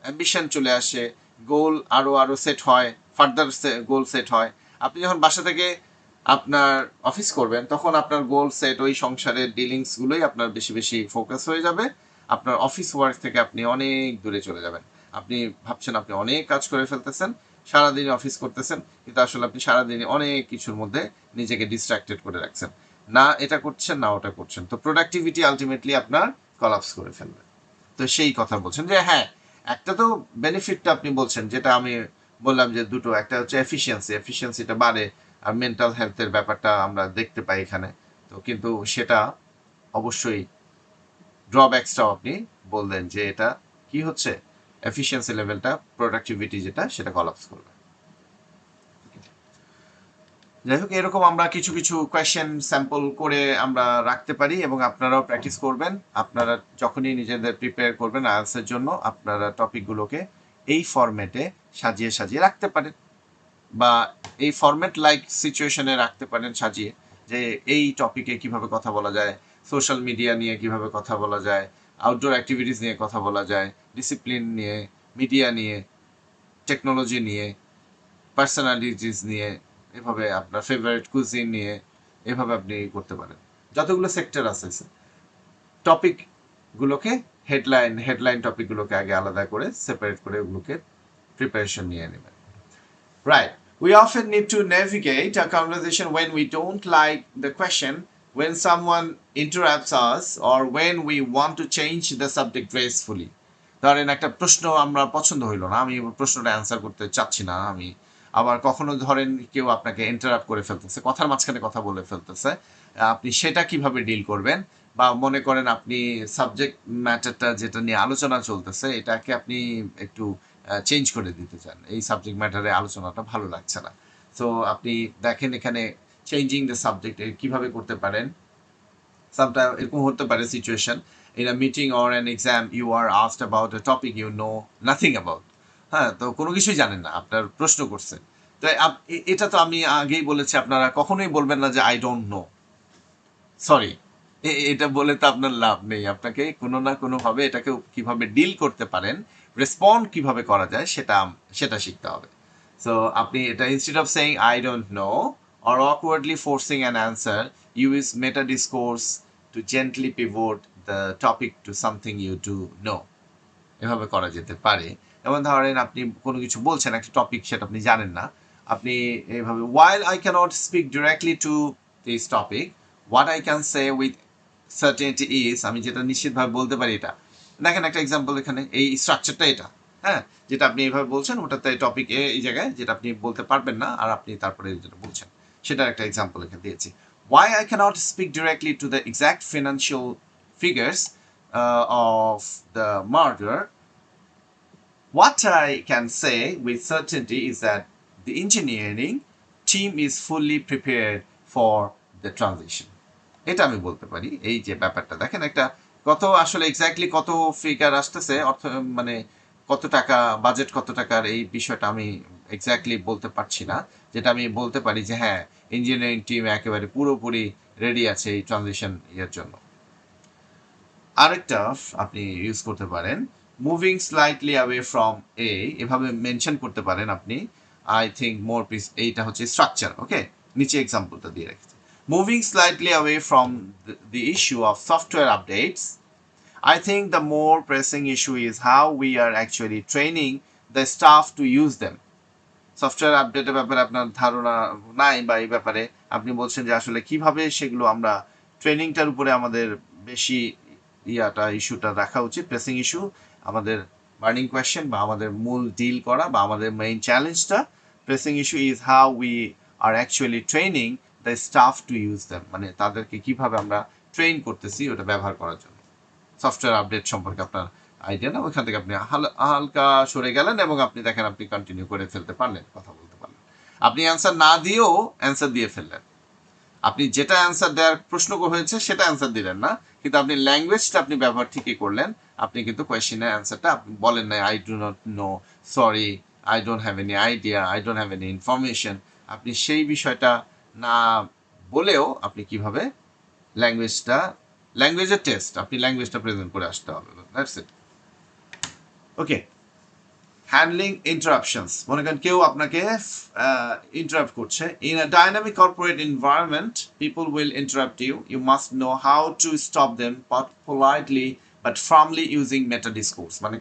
অ্যাম্বিশন চলে আসে, গোল আরও সেট হয়, ফার্দার গোল সেট হয়। আপনি যখন বাসা থেকে আপনার অফিস করবেন তখন আপনার গোল সেট, ওই সংসারের ডিলিংসগুলোই আপনার বেশি বেশি ফোকাস হয়ে যাবে। আপনার অফিস ওয়ার্ক থেকে আপনি অনেক দূরে চলে যাবেন। আপনি ভাবছেন আপনি অনেক কাজ করে ফেলতেছেন, সারাদিন অফিস করতেছেন, কিন্তু আসলে আপনি সারাদিনে অনেক কিছুর মধ্যে নিজেকে ডিস্ট্রাক্টেড করে রাখছেন, না এটা করছেন না ওটা করছেন। তো প্রোডাক্টিভিটি আলটিমেটলি আপনার কলাপস করে ফেলবে। তো সেই কথা বলছেন যে হ্যাঁ, একটা তো বেনিফিটটা আপনি বলছেন, যেটা আমি বললাম যে দুটো, একটা হচ্ছে এফিসিয়েন্সিটা বাড়ে, আর মেন্টাল হেলথের ব্যাপারটা আমরা দেখতে পাই এখানে। তো কিন্তু সেটা অবশ্যই ড্রব্যাকসটাও আপনি বললেন যে এটা কি হচ্ছে, এফিসিয়েন্সি লেভেলটা, প্রোডাক্টিভিটি যেটা, সেটা কলাপস করবে। যাই হোক, এরকম আমরা কিছু কিছু কোয়েশ্চেন স্যাম্পল করে আমরা রাখতে পারি এবং আপনারাও প্র্যাকটিস করবেন। আপনারা যখনই নিজেদের প্রিপেয়ার করবেন আইএলটিএসের জন্য, আপনারা টপিকগুলোকে এই ফরম্যাটে সাজিয়ে সাজিয়ে রাখতে পারেন, বা এই ফরম্যাট লাইক সিচুয়েশনে রাখতে পারেন সাজিয়ে, যে এই টপিকে কিভাবে কথা বলা যায়, সোশ্যাল মিডিয়া নিয়ে কিভাবে কথা বলা যায়, আউটডোর অ্যাক্টিভিটিস নিয়ে কথা বলা যায়, ডিসিপ্লিন নিয়ে, মিডিয়া নিয়ে, টেকনোলজি নিয়ে, পার্সোনালিটিস নিয়ে, এভাবে আপনার ফেভারিট কুজিন নিয়ে, এভাবে আপনি করতে পারেন। যতগুলো সেক্টর আছে টপিকগুলোকে হেডলাইন টপিকগুলোকে আগে আলাদা করে সেপারেট করে ওগুলোকে প্রিপারেশন নিয়ে নেবেন। Right. We often need to navigate a conversation when we don't like the question, when someone interrupts us, or when we want to change the subject gracefully. ধরেন একটা প্রশ্ন আমরা পছন্দ হইল না, আমি প্রশ্নটা অ্যান্সার করতে চাচ্ছি না, আমি আবার কখনো ধরেন কেউ আপনাকে ইন্টারাপ্ট করে ফেলতেছে, কথার মাঝখানে কথা বলে ফেলতেছে, আপনি সেটা কিভাবে ডিল করবেন? বা মনে করেন আপনি সাবজেক্ট ম্যাটারটা যেটা নিয়ে আলোচনা চলতেছে এটাকে আপনি একটু চেঞ্জ করে দিতে চান, এই সাবজেক্ট ম্যাটারে আলোচনাটা ভালো লাগছে না। তো আপনি দেখেন এখানে চেঞ্জিং দ্য সাবজেক্ট কিভাবে করতে পারেন। সামটাইম এরকম হতে পারে situation, in a meeting or an exam you are asked about a topic you know nothing about. হ্যাঁ, তো কোনো কিছুই জানেন না, আপনার প্রশ্ন করছে। তো এটা তো আমি আগেই বলেছি, আপনারা কখনোই বলবেন না যে আই ডোন্ট নো, সরি, এটা বলে তো আপনার লাভ নেই। আপনাকে কোনো না কোনোভাবে এটাকে কিভাবে ডিল করতে পারেন, রেসপন্ড কিভাবে করা যায় সেটা শিখতে হবে। সো আপনি এটা instead of saying I don't know or awkwardly forcing an answer, use meta discourse to gently pivot the topic to something you do know. এভাবে করা যেতে পারে। যেমন ধরেন আপনি কোনো কিছু বলছেন, একটা টপিক সেটা আপনি জানেন না, আপনি এইভাবে while I cannot speak directly to this topic what I can say with certainty is আমি যেটা নিশ্চিতভাবে বলতে পারি এটা দেখেন একটা এক্সাম্পল এখানে এই স্ট্রাকচারটা এটা হ্যাঁ যেটা আপনি এইভাবে বলছেন ওটাতে টপিক এ এই জায়গায় যেটা আপনি বলতে পারবেন না আর আপনি তারপরে যেটা বলছেন সেটার একটা এক্সাম্পল এখানে দিয়েছি why I cannot speak directly to the exact financial figures of the merger. What I can say with certainty is that the engineering team is fully prepared for the transition. এটা আমি বলতে পারি এই যে ব্যাপারটা দেখেন একটা কত আসলে এক্স্যাক্টলি কত ফিগার আসতেছে অর্থ মানে কত টাকা বাজেট কত টাকার এই বিষয়টা আমি এক্স্যাক্টলি বলতে পারছি না যেটা আমি বলতে পারি যে হ্যাঁ ইঞ্জিনিয়ারিং টিম একেবারে পুরোপুরি রেডি আছে এই ট্রানজিশন ইয়ের জন্য আরেকটা আপনি ইউজ করতে পারেন moving slightly away from a এভাবে মেনশন করতে পারেন আপনি আই থিঙ্ক মোর পিস এইটা হচ্ছে স্ট্রাকচার ওকে নিচে এক্সাম্পলটা দিয়ে রেখেছি moving slightly away from the issue of software updates I think the more pressing issue is how we are actually training the staff to use them software আপডেটের ব্যাপারে আপনার ধারণা নাই বা এই ব্যাপারে আপনি বলছেন যে আসলে কিভাবে সেগুলো আমরা ট্রেনিংটার উপরে আমাদের বেশি ইস্যুটা রাখা উচিত প্রেসিং ইস্যু আমাদের বার্নিং কোয়েশ্চেন বা আমাদের মূল ডিল করা বা আমাদের মেইন চ্যালেঞ্জটা pressing issue is how we are actually training the staff to use them মানে তাদেরকে কিভাবে আমরা ট্রেন করতেছি ওটা ব্যবহার করার জন্য সফটওয়্যার আপডেট সম্পর্কে আপনার আইডিয়া না ওইখান থেকে আপনি হালকা সরে গেলেন এবং আপনি দেখেন আপনি কন্টিনিউ করে ফেলতে পারলেন কথা বলতে পারলেন আপনি অ্যান্সার না দিয়েও অ্যান্সার দিয়ে ফেললেন আপনি যেটা অ্যান্সার দেওয়ার প্রশ্ন হয়েছে সেটা অ্যান্সার দিলেন না কিন্তু আপনি ল্যাঙ্গুয়েজটা আপনি ব্যবহার ঠিকই করলেন আপনি কিন্তু কোয়েশ্চেনের অ্যান্সারটা আপনি বলেন নাই I do not know sorry I don't have any idea I don't have any information আপনি সেই বিষয়টা না বলেও আপনি কিভাবে ল্যাঙ্গুয়েজের টেস্ট আপনি ল্যাঙ্গুয়েজটা প্রেজেন্ট করে আসতে হবে দ্যাটস ইট ওকে হ্যান্ডলিং ইন্টারাপশনস মনে করেন কেউ আপনাকে ইন্টারাপ্ট করছে in a dynamic corporate environment people will interrupt you you must know how to stop them politely but firmly using meta discourse মানে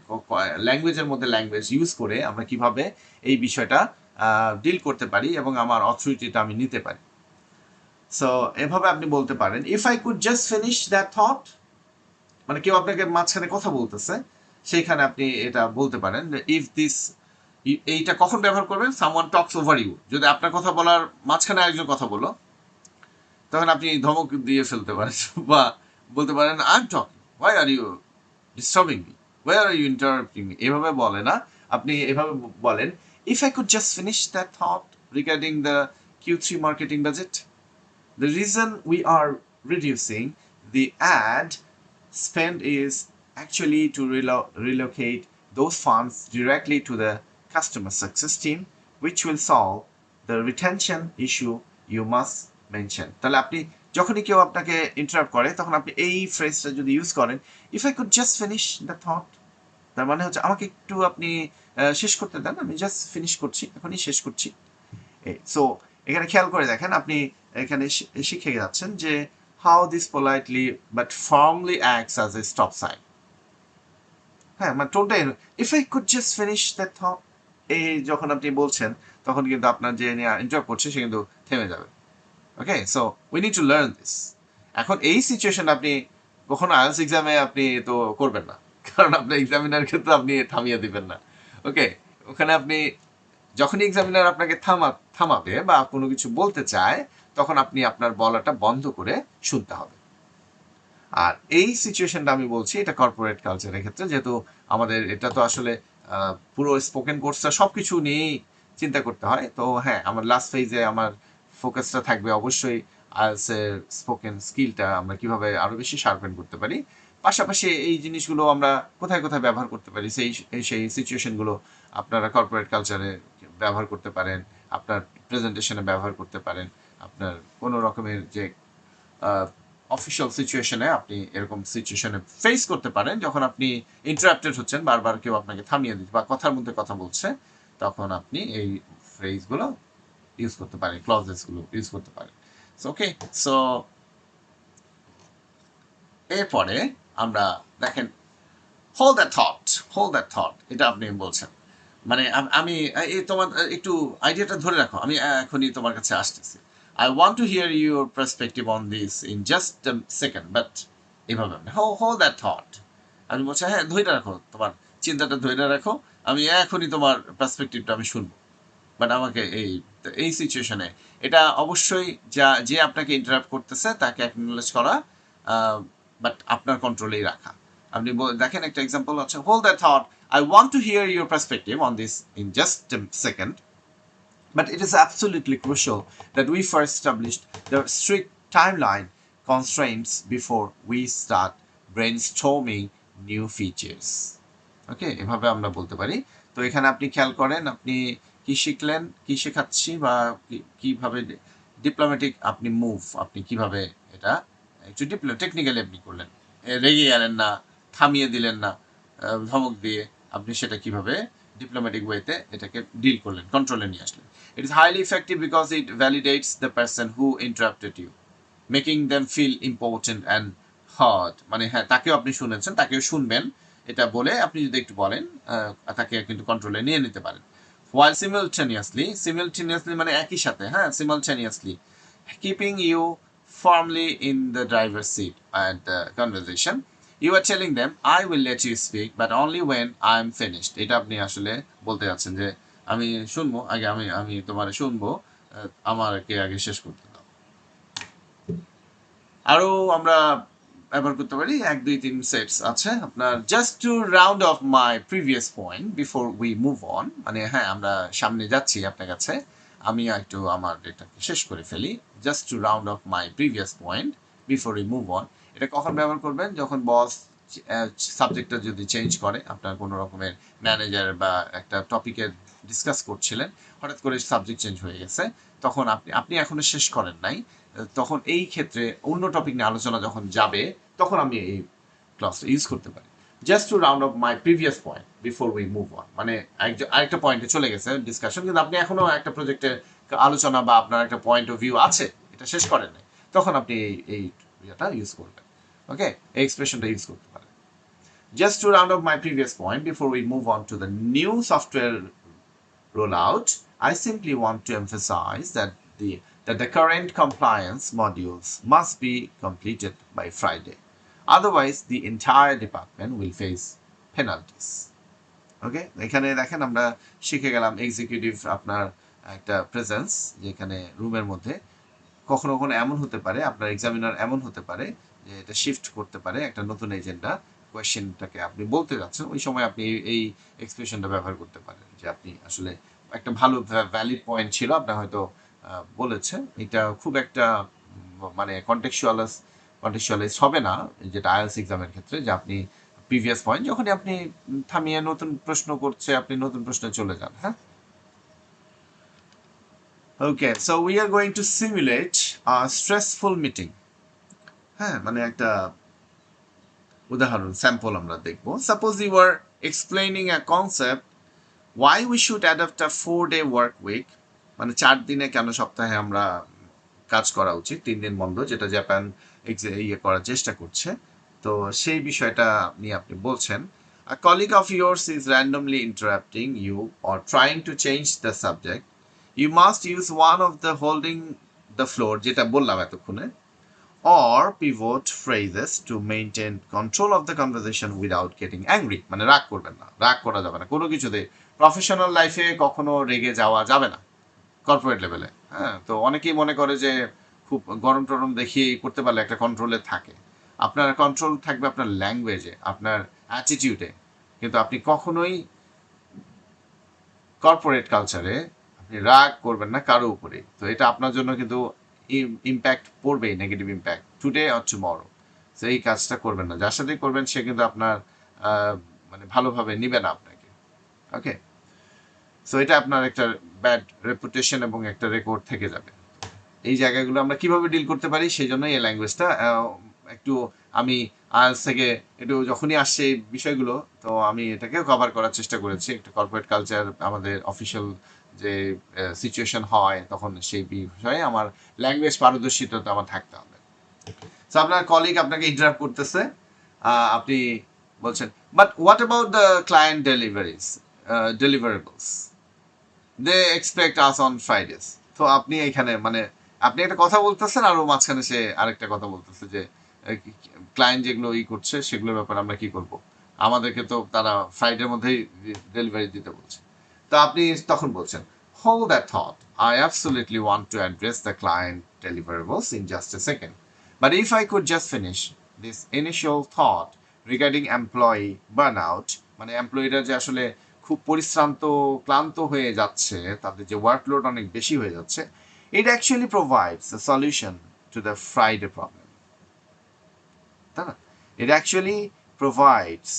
ল্যাঙ্গুয়েজের মধ্যে ল্যাঙ্গুয়েজ ইউজ করে আমরা কিভাবে এই বিষয়টা ডিল করতে পারি এবং আমার অথরিটিটা আমি নিতে পারি সো এভাবে আপনি বলতে পারেন if I could just finish that thought মানে কেউ আপনাকে মাঝখানে কথা বলতেছে সেইখানে আপনি এটা বলতে পারেন ইফ দিস এইটা কখন ব্যবহার করবেন সামওয়ান টক্স ওভার ইউ যদি আপনার কথা বলার মাঝখানে একজন কথা বলো তখন আপনি ধমক দিয়ে ফেলতে পারেন বা বলতে পারেন I am talking why are you disturbing me why are you interrupting me এভাবে বলে না আপনি এভাবে বলেন if I could just finish that thought regarding the Q3 marketing budget the reason we are reducing the ad spend is actually to relocate those funds directly to the customer success team, which will solve the retention issue you must mention. তাহলে আপনি যখনই কেউ আপনাকে ইন্টারাপ্ট করে তখন আপনি এই ফ্রেজটা যদি ইউজ করেন if I could just finish the thought তার মানে হচ্ছে আমাকে একটু আপনি শেষ করতে দেন আমি জাস্ট ফিনিশ করছি এখনই শেষ করছি সো এখানে খেয়াল করে দেখেন আপনি এখানে শিখে যাচ্ছেন যে how this politely but firmly acts as a stop sign হ্যাঁ মানে টোনটাই if I could just finish that thought এই যখন আপনি বলছেন তখন কিন্তু আপনার যে এনজয় করছে সে কিন্তু থেমে যাবে okay so we need to learn this এখন এই সিচুয়েশন আপনি কখনো আইএলস এক্সামে আপনি তো করবেন না কারণ আপনার এক্সামিনার ক্ষেত্রে আপনি থামিয়ে দিবেন না ওকে ওখানে আপনি যখনই এক্সামিনার আপনাকে থামাবে বা কোনো কিছু বলতে চায় তখন আপনি আপনার বলাটা বন্ধ করে শুনতে হবে আর এই সিচুয়েশনটা আমি বলছি এটা কর্পোরেট কালচারের ক্ষেত্রে যেহেতু আমাদের এটা তো আসলে পুরো স্পোকেন কোর্সটা সব কিছু নিয়েই চিন্তা করতে হয় তো হ্যাঁ আমার লাস্ট ফেজে আমার ফোকাসটা থাকবে অবশ্যই আইএলটিএস স্পোকেন স্কিলটা আমরা কিভাবে আরো বেশি শার্পেন করতে পারি পাশাপাশি এই জিনিসগুলো আমরা কোথায় কোথায় ব্যবহার করতে পারি সেই সিচুয়েশনগুলো আপনারা কর্পোরেট কালচারে ব্যবহার করতে পারেন আপনার প্রেজেন্টেশনে ব্যবহার করতে পারেন আপনার কোনো রকমের যে অফিসিয়াল সিচুয়েশনে আপনি এরকম সিচুয়েশনে ফেস করতে পারেন যখন আপনি ইন্টারাপ্টেড হচ্ছেন বারবার কেউ আপনাকে থামিয়ে দিচ্ছে বা কথার মধ্যে কথা বলছে তখন আপনি এই ফ্রেজগুলো ইউজ করতে পারেন ক্লজেসগুলো ইউজ করতে পারেন ওকে সো এরপরে আমরা দেখেন হোল্ড দ্যাট থট এটা আপনি বলছেন মানে আমি এই তোমার একটু আইডিয়াটা ধরে রাখো, আমি এখনই তোমার কাছে আসতেছি। I want to here your perspective on this in just second, but এভাবে হোল্ড দ্যাট থট। আমি বলছি হ্যাঁ ধরে রাখো, তোমার চিন্তাটা ধরে রাখো, আমি এখনই তোমার পার্সপেক্টিভটা আমি শুনবো। বাট আমাকে এই সিচুয়েশনে এটা অবশ্যই যে আপনাকে ইন্টারাপ্ট করতেছে তাকে অ্যাকনোলেজ করা, বাট আপনার কন্ট্রোলেই রাখা। আপনি দেখেন একটা এক্সাম্পল হচ্ছে, hold that thought, I want to hear your perspective on this in just a second, but it is absolutely crucial that we first establish the strict timeline constraints before we start brainstorming new features. ওকে, এভাবে আমরা বলতে পারি। তো এখানে আপনি খেয়াল করেন আপনি কি শিখলেন, কি শেখাচ্ছি, বা কিভাবে ডিপ্লোম্যাটিক আপনি মুভ, আপনি কিভাবে এটা একটু টেকনিক্যালি আপনি করলেন, রেগে গেলেন না, থামিয়ে দিলেন না ধমক দিয়ে, আপনি সেটা কিভাবে ডিপ্লোম্যাটিক ওয়েতে এটাকে ডিল করলেন, কন্ট্রোলে নিয়ে আসলেন। It is highly effective because it validates the person who interrupted you, making them feel important and heard. মানে হ্যাঁ, তাকেও আপনি শুনেছেন, তাকেও শুনবেন, এটা বলে আপনি যদি একটু বলেন, তাকে কিন্তু কন্ট্রোলে নিয়ে নিতে পারেন। while simultaneously মানে একই সাথে, হ্যাঁ, simultaneously keeping you firmly in the driver's seat at the conversation, you are telling them I will let you speak but only when I am finished. এটা আপনি আসলে বলতে যাচ্ছেন যে আমি শুনবো আগে, আমি তোমার শুনবো, আমাকে আগে শেষ করতে দাও। আরো আমরা ব্যবহার করতে পারি 1 2 3 সেটস আছে আপনার। Just to round off my previous point before we move on, মানে হ্যাঁ আমরা সামনে যাচ্ছি আপনার কাছে, আমি একটু আমার এটাকে শেষ করে ফেলি। Just to round off my previous point before we move on, এটা কখন ব্যবহার করবেন? যখন বস সাবজেক্টটা যদি চেঞ্জ করে, আপনার কোনো রকমের ম্যানেজার বা একটা টপিকের ডিসকাস করছিলেন, হঠাৎ করে সাবজেক্ট চেঞ্জ হয়ে গেছে, তখন আপনি এখনো শেষ করেন নাই, তখন এই ক্ষেত্রে অন্য টপিক নিয়ে আলোচনা যখন যাবে, তখন আমি এই ক্লাসটা ইউজ করতে পারি। Just to round off my previous point before we move on, মানে আরেকটা পয়েন্টে চলে গেছে ডিসকাশন, কিন্তু আপনি এখনো একটা প্রজেক্টের আলোচনা বা আপনার একটা পয়েন্ট অফ ভিউ আছে, এটা শেষ করেন নাই, তখন আপনি এই ইয়েটা ইউজ করবেন। ওকে, এই এক্সপ্রেশনটা ইউজ করতে পারেন। Just to round off my previous point before we move on to the new software rollout, I simply want to emphasize that the current compliance modules must be completed by Friday. Otherwise, the entire department will face penalties. ওকে, এখানে দেখেন আমরা শিখে গেলাম এক্সিকিউটিভ আপনার একটা প্রেজেন্স, যেখানে রুমের মধ্যে কখনো কখনো এমন হতে পারে, আপনার এক্সামিনার এমন হতে পারে যে এটা শিফট করতে পারে একটা নতুন এজেন্ডা কোয়েশ্চেনটাকে আপনি বলতে যাচ্ছেন, ওই সময় আপনি এই এক্সপ্রেশনটা ব্যবহার করতে পারেন যে আপনি আসলে একটা ভালো ভ্যালিড পয়েন্ট ছিল, আপনার হয়তো বলেছে, এটা খুব একটা মানে কন্টেক্সচুয়ালাইজ হবে না, যেটা আইএলটিএস এক্সামের ক্ষেত্রে, যে আপনি প্রিভিয়াস পয়েন্ট যখনই আপনি থামিয়ে নতুন প্রশ্ন করছে, আপনি নতুন প্রশ্নে চলে যান। হ্যাঁ, okay, so we are going to simulate a stressful meeting. হ্যাঁ, মানে একটা উদাহরণ স্যাম্পল আমরা দেখব। Suppose you are explaining a concept why we should adopt a 4-day work week, মানে 4 দিনে কেন সপ্তাহে আমরা কাজ করা উচিত, 3 দিন বন্ধ, যেটা জাপান ইয়ে করার চেষ্টা করছে। তো সেই বিষয়টা নিয়ে আপনি বলছেন, a colleague of yours is randomly interrupting you or trying to change the subject. You must use one of the holding the floor, যেটা বললাম এতক্ষণে, or pivot phrases to maintain control of the conversation without getting angry. মানে রাগ করবেন না, রাগ করা যাবে না কোনো কিছুতে। প্রফেশনাল লাইফে কখনো রেগে যাওয়া যাবে না, কর্পোরেট লেভেলে। হ্যাঁ, তো অনেকেই মনে করে যে খুব গরম টরম দেখিয়ে করতে পারলে একটা কন্ট্রোলে থাকে। আপনার কন্ট্রোল থাকবে আপনার ল্যাঙ্গুয়েজে, আপনার অ্যাটিটিউডে, কিন্তু আপনি কখনোই কর্পোরেট কালচারে আপনি রাগ করবেন না কারো উপরে। তো এটা আপনার জন্য কিন্তু ইম্প্যাক্ট পড়বেই, negative impact, today or tomorrow. তো এই কাজটা করবেন না, যার সাথেই করবেন সে কিন্তু আপনার মানে ভালোভাবে নিবে না আপনাকে। ওকে, সো এটা আপনার একটা ব্যাড রেপুটেশন এবং একটা রেকর্ড থেকে যাবে। এই জায়গাগুলো আমরা কিভাবে ডিল করতে পারি, সেই জন্য এই ল্যাঙ্গুয়েজটা একটু আমি আজ থেকে একটু যখনই আসছে এই বিষয়গুলো, তো আমি এটাকে কভার করার চেষ্টা করেছি। একটা কর্পোরেট কালচার, আমাদের অফিসিয়াল যে সিচুয়েশন হয়, তখন সেই বিষয়ে আমার ল্যাঙ্গুয়েজ পারদর্শিতা আমার থাকতে হবে। তো আপনার কলিগ আপনাকে ইন্টারাপ্ট করতেছে, আপনি বলছেন but what about the client deliveries, deliverables. They expect us on Fridays. তো আপনি এখানে মানে আপনি একটা কথা বলতেছেন আর ও মাঝখানে সে আরেকটা কথা বলতেছে যে ক্লায়েন্ট যেগুলো করছে সেগুলোর ব্যাপারে আমরা কি করব, আমাদেরকে তো তারা ফ্রাইডের মধ্যেই ডেলিভারি দিতে বলছে। তো আপনি তখন বলছেন, hold that thought, I absolutely want to address the client deliverables in just a second, but if I could just finish this initial thought regarding employee burnout, মানে এমপ্লয়িরা যে আসলে খুব পরিশ্রান্ত ক্লান্ত হয়ে যাচ্ছে, তাদের যে ওয়ার্কলোড অনেক বেশি হয়ে যাচ্ছে, it actually provides a solution to the Friday problem. তাই না? It actually provides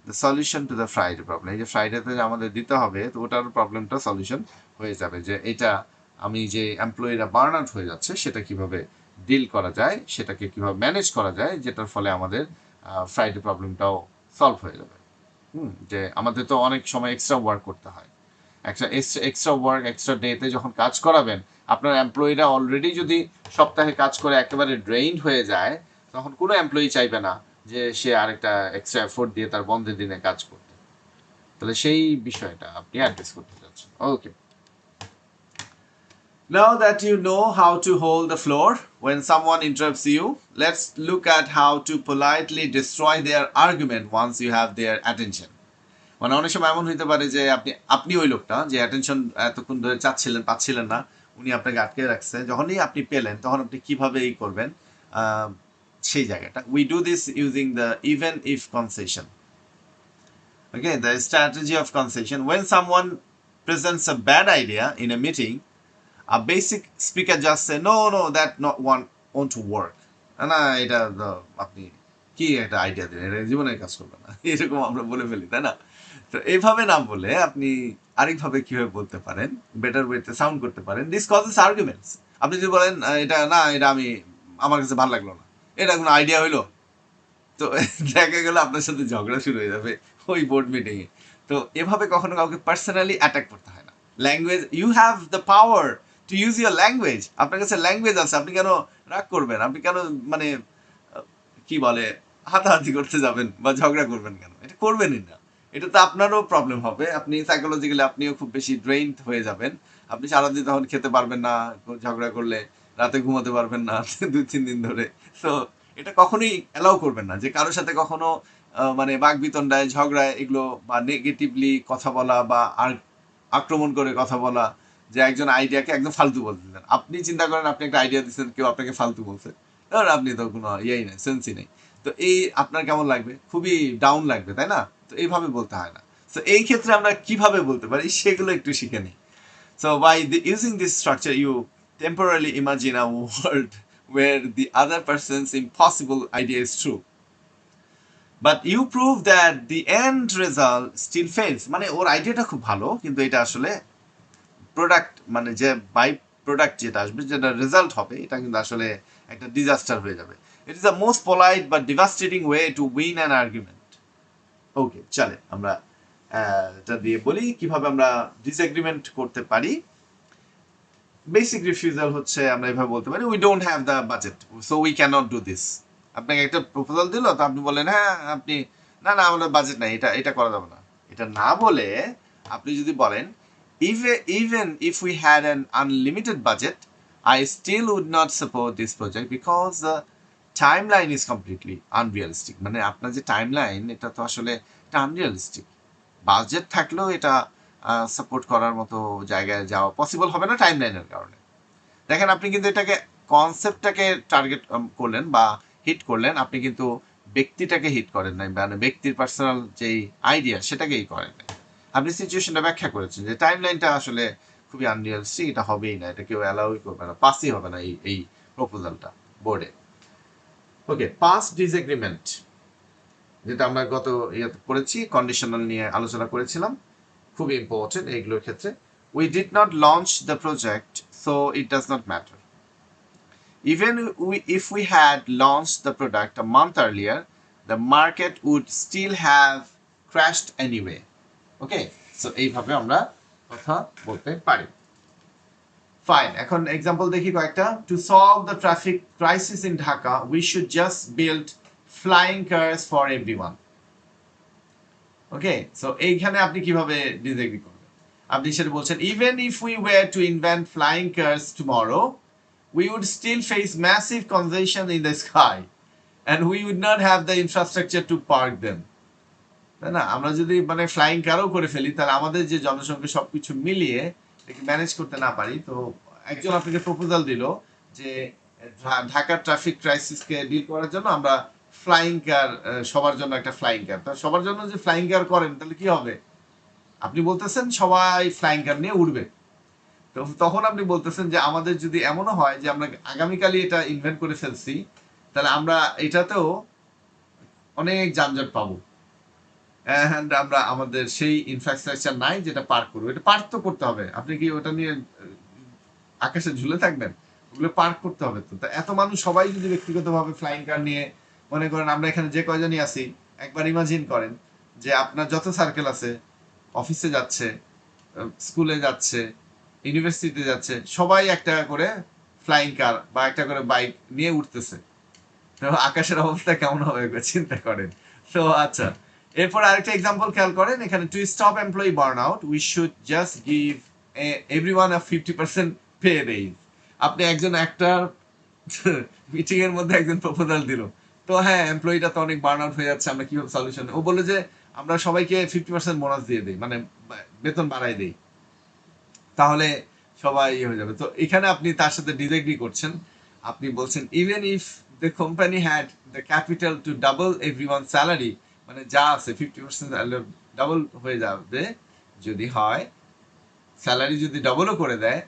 the solution to the Friday problem. এই যে ফ্রাইডেতে আমাদের দিতে হবে, তো ওটার প্রবলেমটা সলিউশন হয়ে যাবে, যে এটা আমি যে এমপ্লয়িরা বার্ন আউট হয়ে যাচ্ছে সেটা কিভাবে ডিল করা যায়, সেটাকে কিভাবে ম্যানেজ করা যায়, যেটার ফলে আমাদের ফ্রাইডে প্রবলেমটাও সলভ হয়ে যাবে। যে আমাদের তো অনেক সময় এক্সট্রা ওয়ার্ক করতে হয়, একটা এক্সট্রা ওয়ার্ক এক্সট্রা ডেতে যখন কাজ করাবেন, আপনার এমপ্লয়িরা অলরেডি যদি সপ্তাহে কাজ করে একেবারে ড্রেইনড হয়ে যায়, তখন কোনো এমপ্লয়ি চাইবে না যে সে আরেকটা এক্সট্রা এফোর্ট দিয়ে তার বন্ধের দিনে কাজ করতে। তাহলে সেই বিষয়টা আপনি অ্যাড্রেস করতে চাচ্ছেন। ওকে, now that you know how to hold the floor when someone interrupts you, let's look at how to politely destroy their argument once you have their attention. মানে অনেক সময় এমন হইতে পারে যে আপনি ওই লোকটা যে অ্যাটেনশন এতক্ষণ ধরে পাচ্ছিলেন না, উনি আপনাকে আটকে রাখছে, যখনই আপনি পেলেন তখন আপনি কিভাবে করবেন সেই জায়গাটা। We do this using the even if concession. Okay, the strategy of concession. When someone presents a bad idea in a meeting, a basic speaker just say no that not want to work. না, এটা আপনি কি একটা আইডিয়া দিলেন, এটা জীবনে কাজ করবে না, এরকম আমরা বলে ফেলি, তাই না? তো এইভাবে না বলে আপনি আরেকভাবে কিভাবে বলতে পারেন, বেটার ওয়েতে সাউন্ড করতে পারেন। This causes arguments. আপনি যদি বলেন এটা না, এটা আমার কাছে ভালো লাগলো না, এটা কোনো আইডিয়া হইলো, তো দেখা গেল আপনার সাথে ঝগড়া শুরু হয়ে যাবে ওই বোর্ড মিটিং এ। তো এভাবে কখনো কাউকে পার্সোনালি অ্যাটাক করতে হয় না। Language, you have the power to use your language. আপনার কাছে ল্যাঙ্গুয়েজ আছে, আপনি কেন রাগ করবেন? আপনি কেন মানে কি বলে হাতাহাতি করতে যাবেন বা ঝগড়া করবেন কেন? এটা করবেনই না। এটা তো আপনারও প্রবলেম হবে, আপনি সাইকোলজিক্যালি আপনিও খুব বেশি ড্রেইন হয়ে যাবেন। আপনি সারাদিন তখন খেতে পারবেন না, ঝগড়া করলে রাতে ঘুমাতে পারবেন না 2-3 দিন ধরে। তো এটা কখনোই অ্যালাউ করবেন না যে কারোর সাথে কখনো মানে বাকবিতণ্ডায়, ঝগড়ায় এগুলো বা নেগেটিভলি কথা বলা বা আক্রমণ করে কথা বলা, যে একজন আইডিয়াকে একদম ফালতু বলতে দেন। আপনি চিন্তা করেন আপনি একটা আইডিয়া দিচ্ছেন, কেউ আপনাকে ফালতু বলছে, ধর আপনি তো কোনো ইয়েই নেই, সেন্সই নেই। তো এই আপনার কেমন লাগবে? খুবই ডাউন লাগবে, তাই না? তো এইভাবে বলতে হয় না। তো এই ক্ষেত্রে আমরা কিভাবে বলতে পারি সেগুলো একটু শিখে নিই। So by using this structure, you temporarily imagine a world where the other person's impossible idea is true. But you prove that the end result still fails. মানে ওর আইডিয়াটা খুব ভালো, কিন্তু এটা আসলে প্রোডাক্ট মানে যে বাই প্রোডাক্ট যেটা আসবে, যেটা রেজাল্ট হবে, এটা কিন্তু আসলে একটা ডিজাস্টার হয়ে যাবে। It is the most polite but devastating way to win an argument. Okay, চলে আমরা এটা দিয়ে বলি কিভাবে আমরা ডিসএগ্রিমেন্ট করতে পারি। বেসিক রিফিউজাল হচ্ছে আমরা এভাবে বলতে পারি, we don't have the budget so we cannot do this. আপনাকে একটা প্রপোজাল দিল, তো আপনি বলেন হ্যাঁ, আপনি না আমাদের বাজেট নাই, এটা করা যাবে না। এটা না বলে আপনি যদি বলেন, even if we had an unlimited budget, I still would not support this project because the timeline is completely unrealistic. মানে আপনার যে টাইমলাইন, এটা তো আসলে এটা আনরিয়ালিস্টিক। বাজেট থাকলেও এটা সাপোর্ট করার মতো জায়গায় যাওয়া পসিবল হবে না টাইমলাইনের কারণে। দেখেন, আপনি কিন্তু এটাকে কনসেপ্টটাকে টার্গেট করলেন বা হিট করলেন, আপনি কিন্তু ব্যক্তিটাকে হিট করেন নাই, মানে ব্যক্তির পার্সোনাল যেই আইডিয়া সেটাকেই করেন নাই। আপনি সিচুয়েশনটা ব্যাখ্যা করেছেন যে টাইম লাইনটা আসলে খুবই আনরিয়ালিস্টিক, এটা হবেই না, এটা কেউ অ্যালাউই করবে না, পাসই হবে না এই প্রপোজালটা বোর্ডে। ওকে, পাস ডিসএগ্রিমেন্ট, যেটা আমরা গত ইয়েতে পড়েছি, কন্ডিশনাল নিয়ে আলোচনা করেছিলাম, খুবই ইম্পর্টেন্ট এইগুলোর ক্ষেত্রে। We did not launch the project so it does not matter. Even if we had launched the product a month earlier, the market would still have crashed anyway. Okay, so এইভাবে আমরা কথা বলতে পারি। ফাইন, এখন এক্সাম্পল দেখি কয়েকটা। To solve the traffic crisis in Dhaka, we should just build flying cars for everyone. Okay, so এইখানে আপনি কিভাবে ডিসএগ্রি করবেন? আপনি সেটা বলছেন, even if we were to invent flying cars tomorrow, we would still face massive congestion in the sky and we would not have the infrastructure to park them. তাই না? আমরা যদি মানে ফ্লাইং কারও করে ফেলি, তাহলে আমাদের যে জনসংখ্যা সবকিছু মিলিয়ে ম্যানেজ করতে না পারি, তো একজন আপনাকে প্রপোজাল দিল যে ঢাকার ট্রাফিক ক্রাইসিসকে ডিল করার জন্য আমরা ফ্লাইং কার, সবার জন্য একটা ফ্লাইং কার। তো সবার জন্য যে ফ্লাইং কার করেন তাহলে কি হবে? আপনি বলতেছেন সবাই ফ্লাইং কার নিয়ে উড়বে। তো তখন আপনি বলতেছেন যে আমাদের যদি এমনও হয় যে আমরা আগামীকালই এটা ইনভেন্ট করে ফেলছি, তাহলে আমরা এটাতেও অনেক যানজট পাবো, অ্যান্ড আমরা আমাদের সেই ইনফ্রাস্ট্রাকচার নাই যেটা পার করবো। এটা পার তো করতে হবে, আপনি কি ওটা নিয়ে আকাশে ঝুলে থাকবেন? ওগুলো পার্ক করতে হবে। তো এত মানুষ সবাই যদি ব্যক্তিগতভাবে ফ্লাইং কার নিয়ে, মনে করেন আমরা এখানে যে কয়জনই আছি, একবার ইমাজিন করেন যে আপনার যত সার্কেল আছে, অফিসে যাচ্ছে, স্কুলে যাচ্ছে, ইউনিভার্সিটিতে যাচ্ছে, সবাই একটা করে ফ্লাইং কার বা একটা করে বাইক নিয়ে উঠতেছে, তো আকাশের অবস্থা কেমন হবে চিন্তা করেন। তো আচ্ছা, এরপর আরেকটা এক্সাম্পল খেয়াল করেন এখানে, to stop employee burn out we should just give everyone a 50% pay raise. আপনি একজন একটা মিটিং এর মধ্যে একজন প্রপোজাল দিল, তো হ্যাঁ এমপ্লয়িটা তো অনেক বার্ন আউট হয়ে যাচ্ছে, আমরা কিভাবে সলিউশন? ও বলে যে আমরা সবাইকে 50% বোনাস দিয়ে দিই, মানে বেতন বাড়াই দিই, তাহলে সবাই হয়ে যাবে। তো এখানে আপনি তার সাথে ডিসএগ্রি করছেন। আপনি বলছেন even if the company had the capital to double everyone salary, মানে যা আছে 50% ডাবল হয়ে যাবে যদি হয়, স্যালারি যদি ডবলও করে দেয়,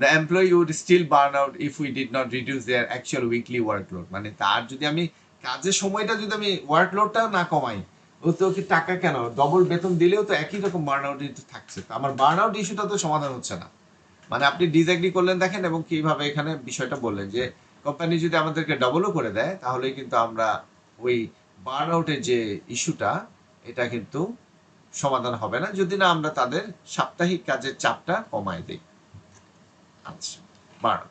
the employee would still burn out if we did not reduce their actual weekly workload. মানে তার যদি আমি কাজের সময়টা যদি আমি ওয়ার্কলোডটাও না কমাই, ও তো কি টাকা কেন ডবল বেতন দিলেও তো একই রকম বার্ন আউট থাকছে, তো আমার বার্ন আউট ইস্যুটা তো সমাধান হচ্ছে না। মানে আপনি ডিসএগ্রি করলেন দেখেন, এবং কিভাবে এখানে বিষয়টা বললেন যে কোম্পানি যদি আমাদেরকে ডবলও করে দেয়, তাহলে কিন্তু আমরা ওই বার্ন আউটের যে ইস্যুটা, এটা কিন্তু সমাধান হবে না যদি না আমরা তাদের সাপ্তাহিক কাজের চাপটা কমায় দিই। আচ্ছা, বার্ন।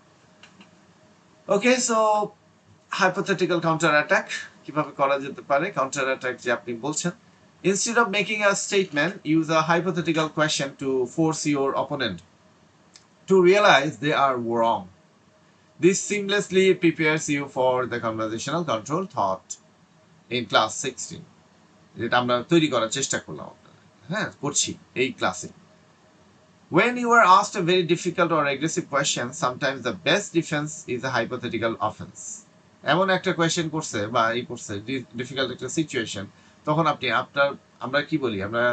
ওকে, সো হাইপোথেটিক্যাল কাউন্টার অ্যাটাক কিভাবে করা যেতে পারে? কাউন্টার অ্যাটাক যে আপনি বলছেন, instead of making a statement, use a hypothetical question to force your opponent to realize they are wrong. This seamlessly prepares you for the conversational control taught in class 16, যেটা আমরা তৈরি করার চেষ্টা করলাম, হ্যাঁ করছি এই ক্লাসে। When you are asked a very difficult or aggressive question, sometimes the best defense is a hypothetical offense. এমন একটা কোয়েশ্চেন করছে বা এই করছে ডিফিকাল্ট একটা সিচুয়েশন, তখন আপনি আপনার, আমরা কি বলি, আমরা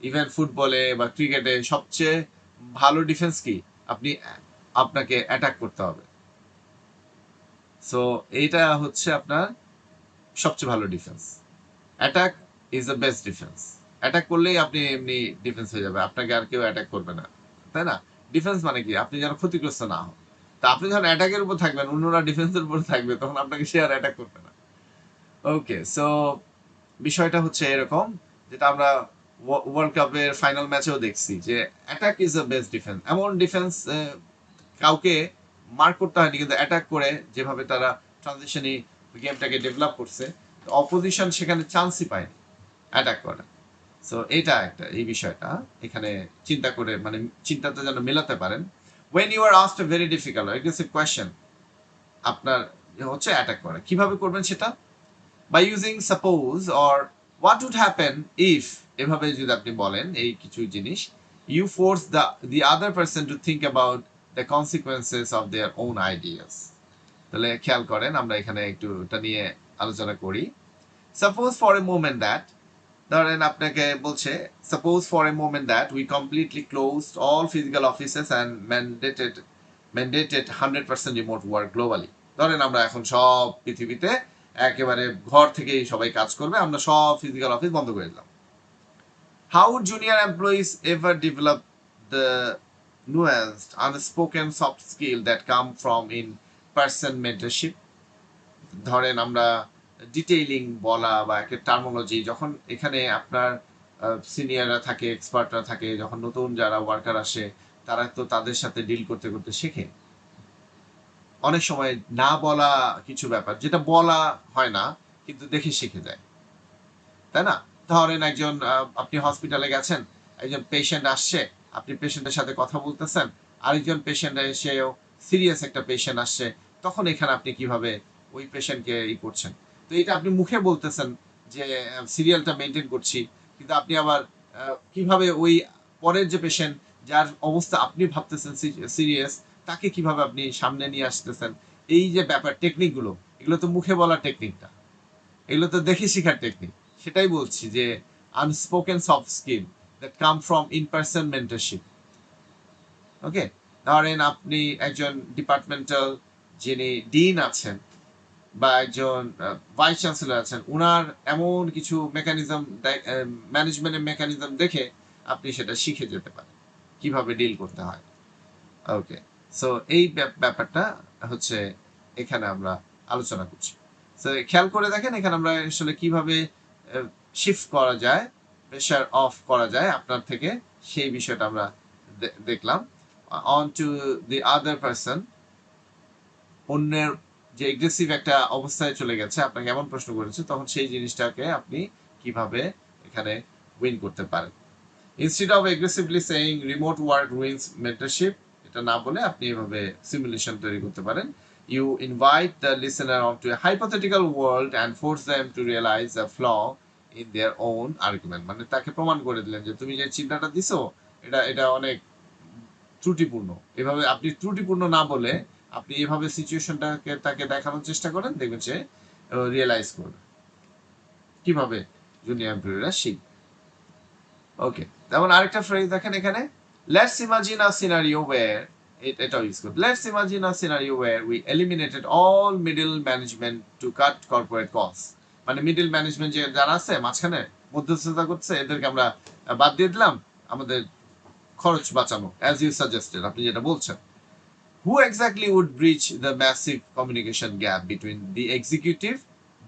ইভেন ফুটবলে বা ক্রিকেটে সবচেয়ে ভালো ডিফেন্স কি? আপনি আপনাকে অ্যাটাক করতে হবে। সো এইটা হচ্ছে আপনার সবচেয়ে ভালো defence. Attack is the best defence. Attack করলেই আপনি এমনি ডিফেন্স হয়ে যাবে, আপনাকে আর কেউ অ্যাটাক করবে না, তাই না? ডিফেন্স মানে কি? আপনি যেন ক্ষতিগ্রস্ত না হন। তা আপনি যখন অ্যাটাকের উপর থাকবেন, অন্যরা ডিফেন্সের উপর থাকবে, তখন আপনাকে সে আর অ্যাটাক করবে না। ওকে, সো বিষয়টা হচ্ছে এরকম, যেটা আমরা ওয়ার্ল্ড কাপের ফাইনাল ম্যাচেও দেখছি যে attack is the best defence. এমন ডিফেন্স কাউকে মার্ক করতে হয়নি, কিন্তু অ্যাটাক করে যেভাবে তারা ট্রানজিশনই গেমটাকে ডেভেলপ করছে, অপোজিশন সেখানে চান্সই পায়নি অ্যাটাক করা। সো এইটা একটা, এই বিষয়টা এখানে চিন্তা করে, মানে চিন্তাটা যেন মেলাতে পারেন। When you are asked a very difficult aggressive question, আপনার হচ্ছে অ্যাটাক করা। কিভাবে করবেন সেটা? By using suppose or what would happen if, এভাবে যদি আপনি বলেন এই কিছু জিনিস, you force the other person to think about the consequences of their own ideas. তাহলে খেয়াল করেন, আমরা এখানে একটু এটা নিয়ে আলোচনা করি। Suppose for a moment that, ধরেন আপনাকে বলছে, suppose for a moment that we completely closed all physical offices and mandated 100% remote work globally. ধরেন আমরা এখন সব পৃথিবীতে একেবারে ঘর থেকেই সবাই কাজ করবে, আমরা সব ফিজিক্যাল অফিস বন্ধ করে দিলাম। How would junior employees ever develop the nuanced unspoken soft skill that come from in person mentorship? ধরেন আমরা ডিটেইলিং বলা বা একটা টার্মোলজি, যখন এখানে আপনার সিনিয়ররা থাকে, এক্সপার্টরা থাকে, যখন নতুন যারা ওয়ার্কার আসে, তারা তো তাদের সাথে ডিল করতে করতে শেখে। অনেক সময় না বলা কিছু ব্যাপার যেটা বলা হয় না, কিন্তু দেখে শিখে যায়, তাই না? ধরেন একজন আপনি হসপিটালে গেছেন, একজন পেশেন্ট আসছে, আপনি পেশেন্টের সাথে কথা বলতেছেন, আরেকজন পেশেন্ট এসেও সিরিয়াস একটা পেশেন্ট আসছে, তখন এখানে আপনি কিভাবে ওই পেশেন্টকে করছেন। তো এটা আপনি মুখে বলতেছেন যে সিরিয়ালটা মেনটেন করছি, কিন্তু আপনি আবার কিভাবে ওই পরের যে পেশেন্ট যার অবস্থা আপনি ভাবতেছেন সিরিয়াস, তাকে কিভাবে আপনি সামনে নিয়ে আসতেছেন। এই যে ব্যাপার টেকনিকগুলো, এগুলো তো মুখে বলার টেকনিক না, এগুলো তো দেখে শেখার টেকনিক। সেটাই বলছি যে unspoken soft skill that come from in person mentorship. Okay, ধরেন আপনি একজন ডিপার্টমেন্টাল যিনি ডিন আছেন বা একজন ভাইস চ্যান্সেলর আছেন, উনার এমন কিছু মেকানিজম, ম্যানেজমেন্টের মেকানিজম দেখে আপনি সেটা শিখে যেতে পারেন কিভাবে ডিল করতে হয়। ওকে, সো এই ব্যাপারটা হচ্ছে এখানে আমরা আলোচনা করছি। তো খেয়াল করে দেখেন এখানে আমরা আসলে কিভাবে শিফট করা যায়, প্রেশার অফ করা যায় আপনার থেকে, সেই বিষয়টা আমরা দেখলাম। On to the other person, অন্যের যে এগ্রেসিভ একটা অবস্থায় চলে গেছে, আপনাকে এমন প্রশ্ন করেছে, তখন সেই জিনিসটাকে আপনি কিভাবে এখানে উইন করতে পারেন। Instead of aggressively saying remote work wins mentorship, এটা না বলে আপনি এভাবে সিমুলেশন তৈরি করতে পারেন। You invite the listener on to a hypothetical world and force them to realize a flaw in their own argument. মানে তাকে প্রমাণ করে দিলেন যে তুমি যে চিন্তাটা দিছো এটা এটা অনেক ত্রুটিপূর্ণ। এভাবে আপনি ত্রুটিপূর্ণ না বলে আপনি এভাবে সিচুয়েশনটাকে তাকে দেখানোর চেষ্টা করেন, দেখবেন সে রিয়েলাইজ করবে কিভাবে জুনিয়র এমপ্লয়িরা শিখবে। ওকে, যেমন আরেকটা ফ্রেজ দেখেন এখানে, let's imagine a scenario where, এটাও ইউজ করব, let's imagine a scenario where we eliminated all middle management to cut corporate cost. মানে মিডল ম্যানেজমেন্ট যে যারা আছে মাঝখানে মধ্যস্থতা করছে, এদেরকে আমরা বাদ দিয়ে দিলাম আমাদের খরচ বাঁচানো, অ্যাজ ইউ সাজেস্টেড, আপনি যেটা বলছেন। Who exactly would bridge the massive communication gap between the executive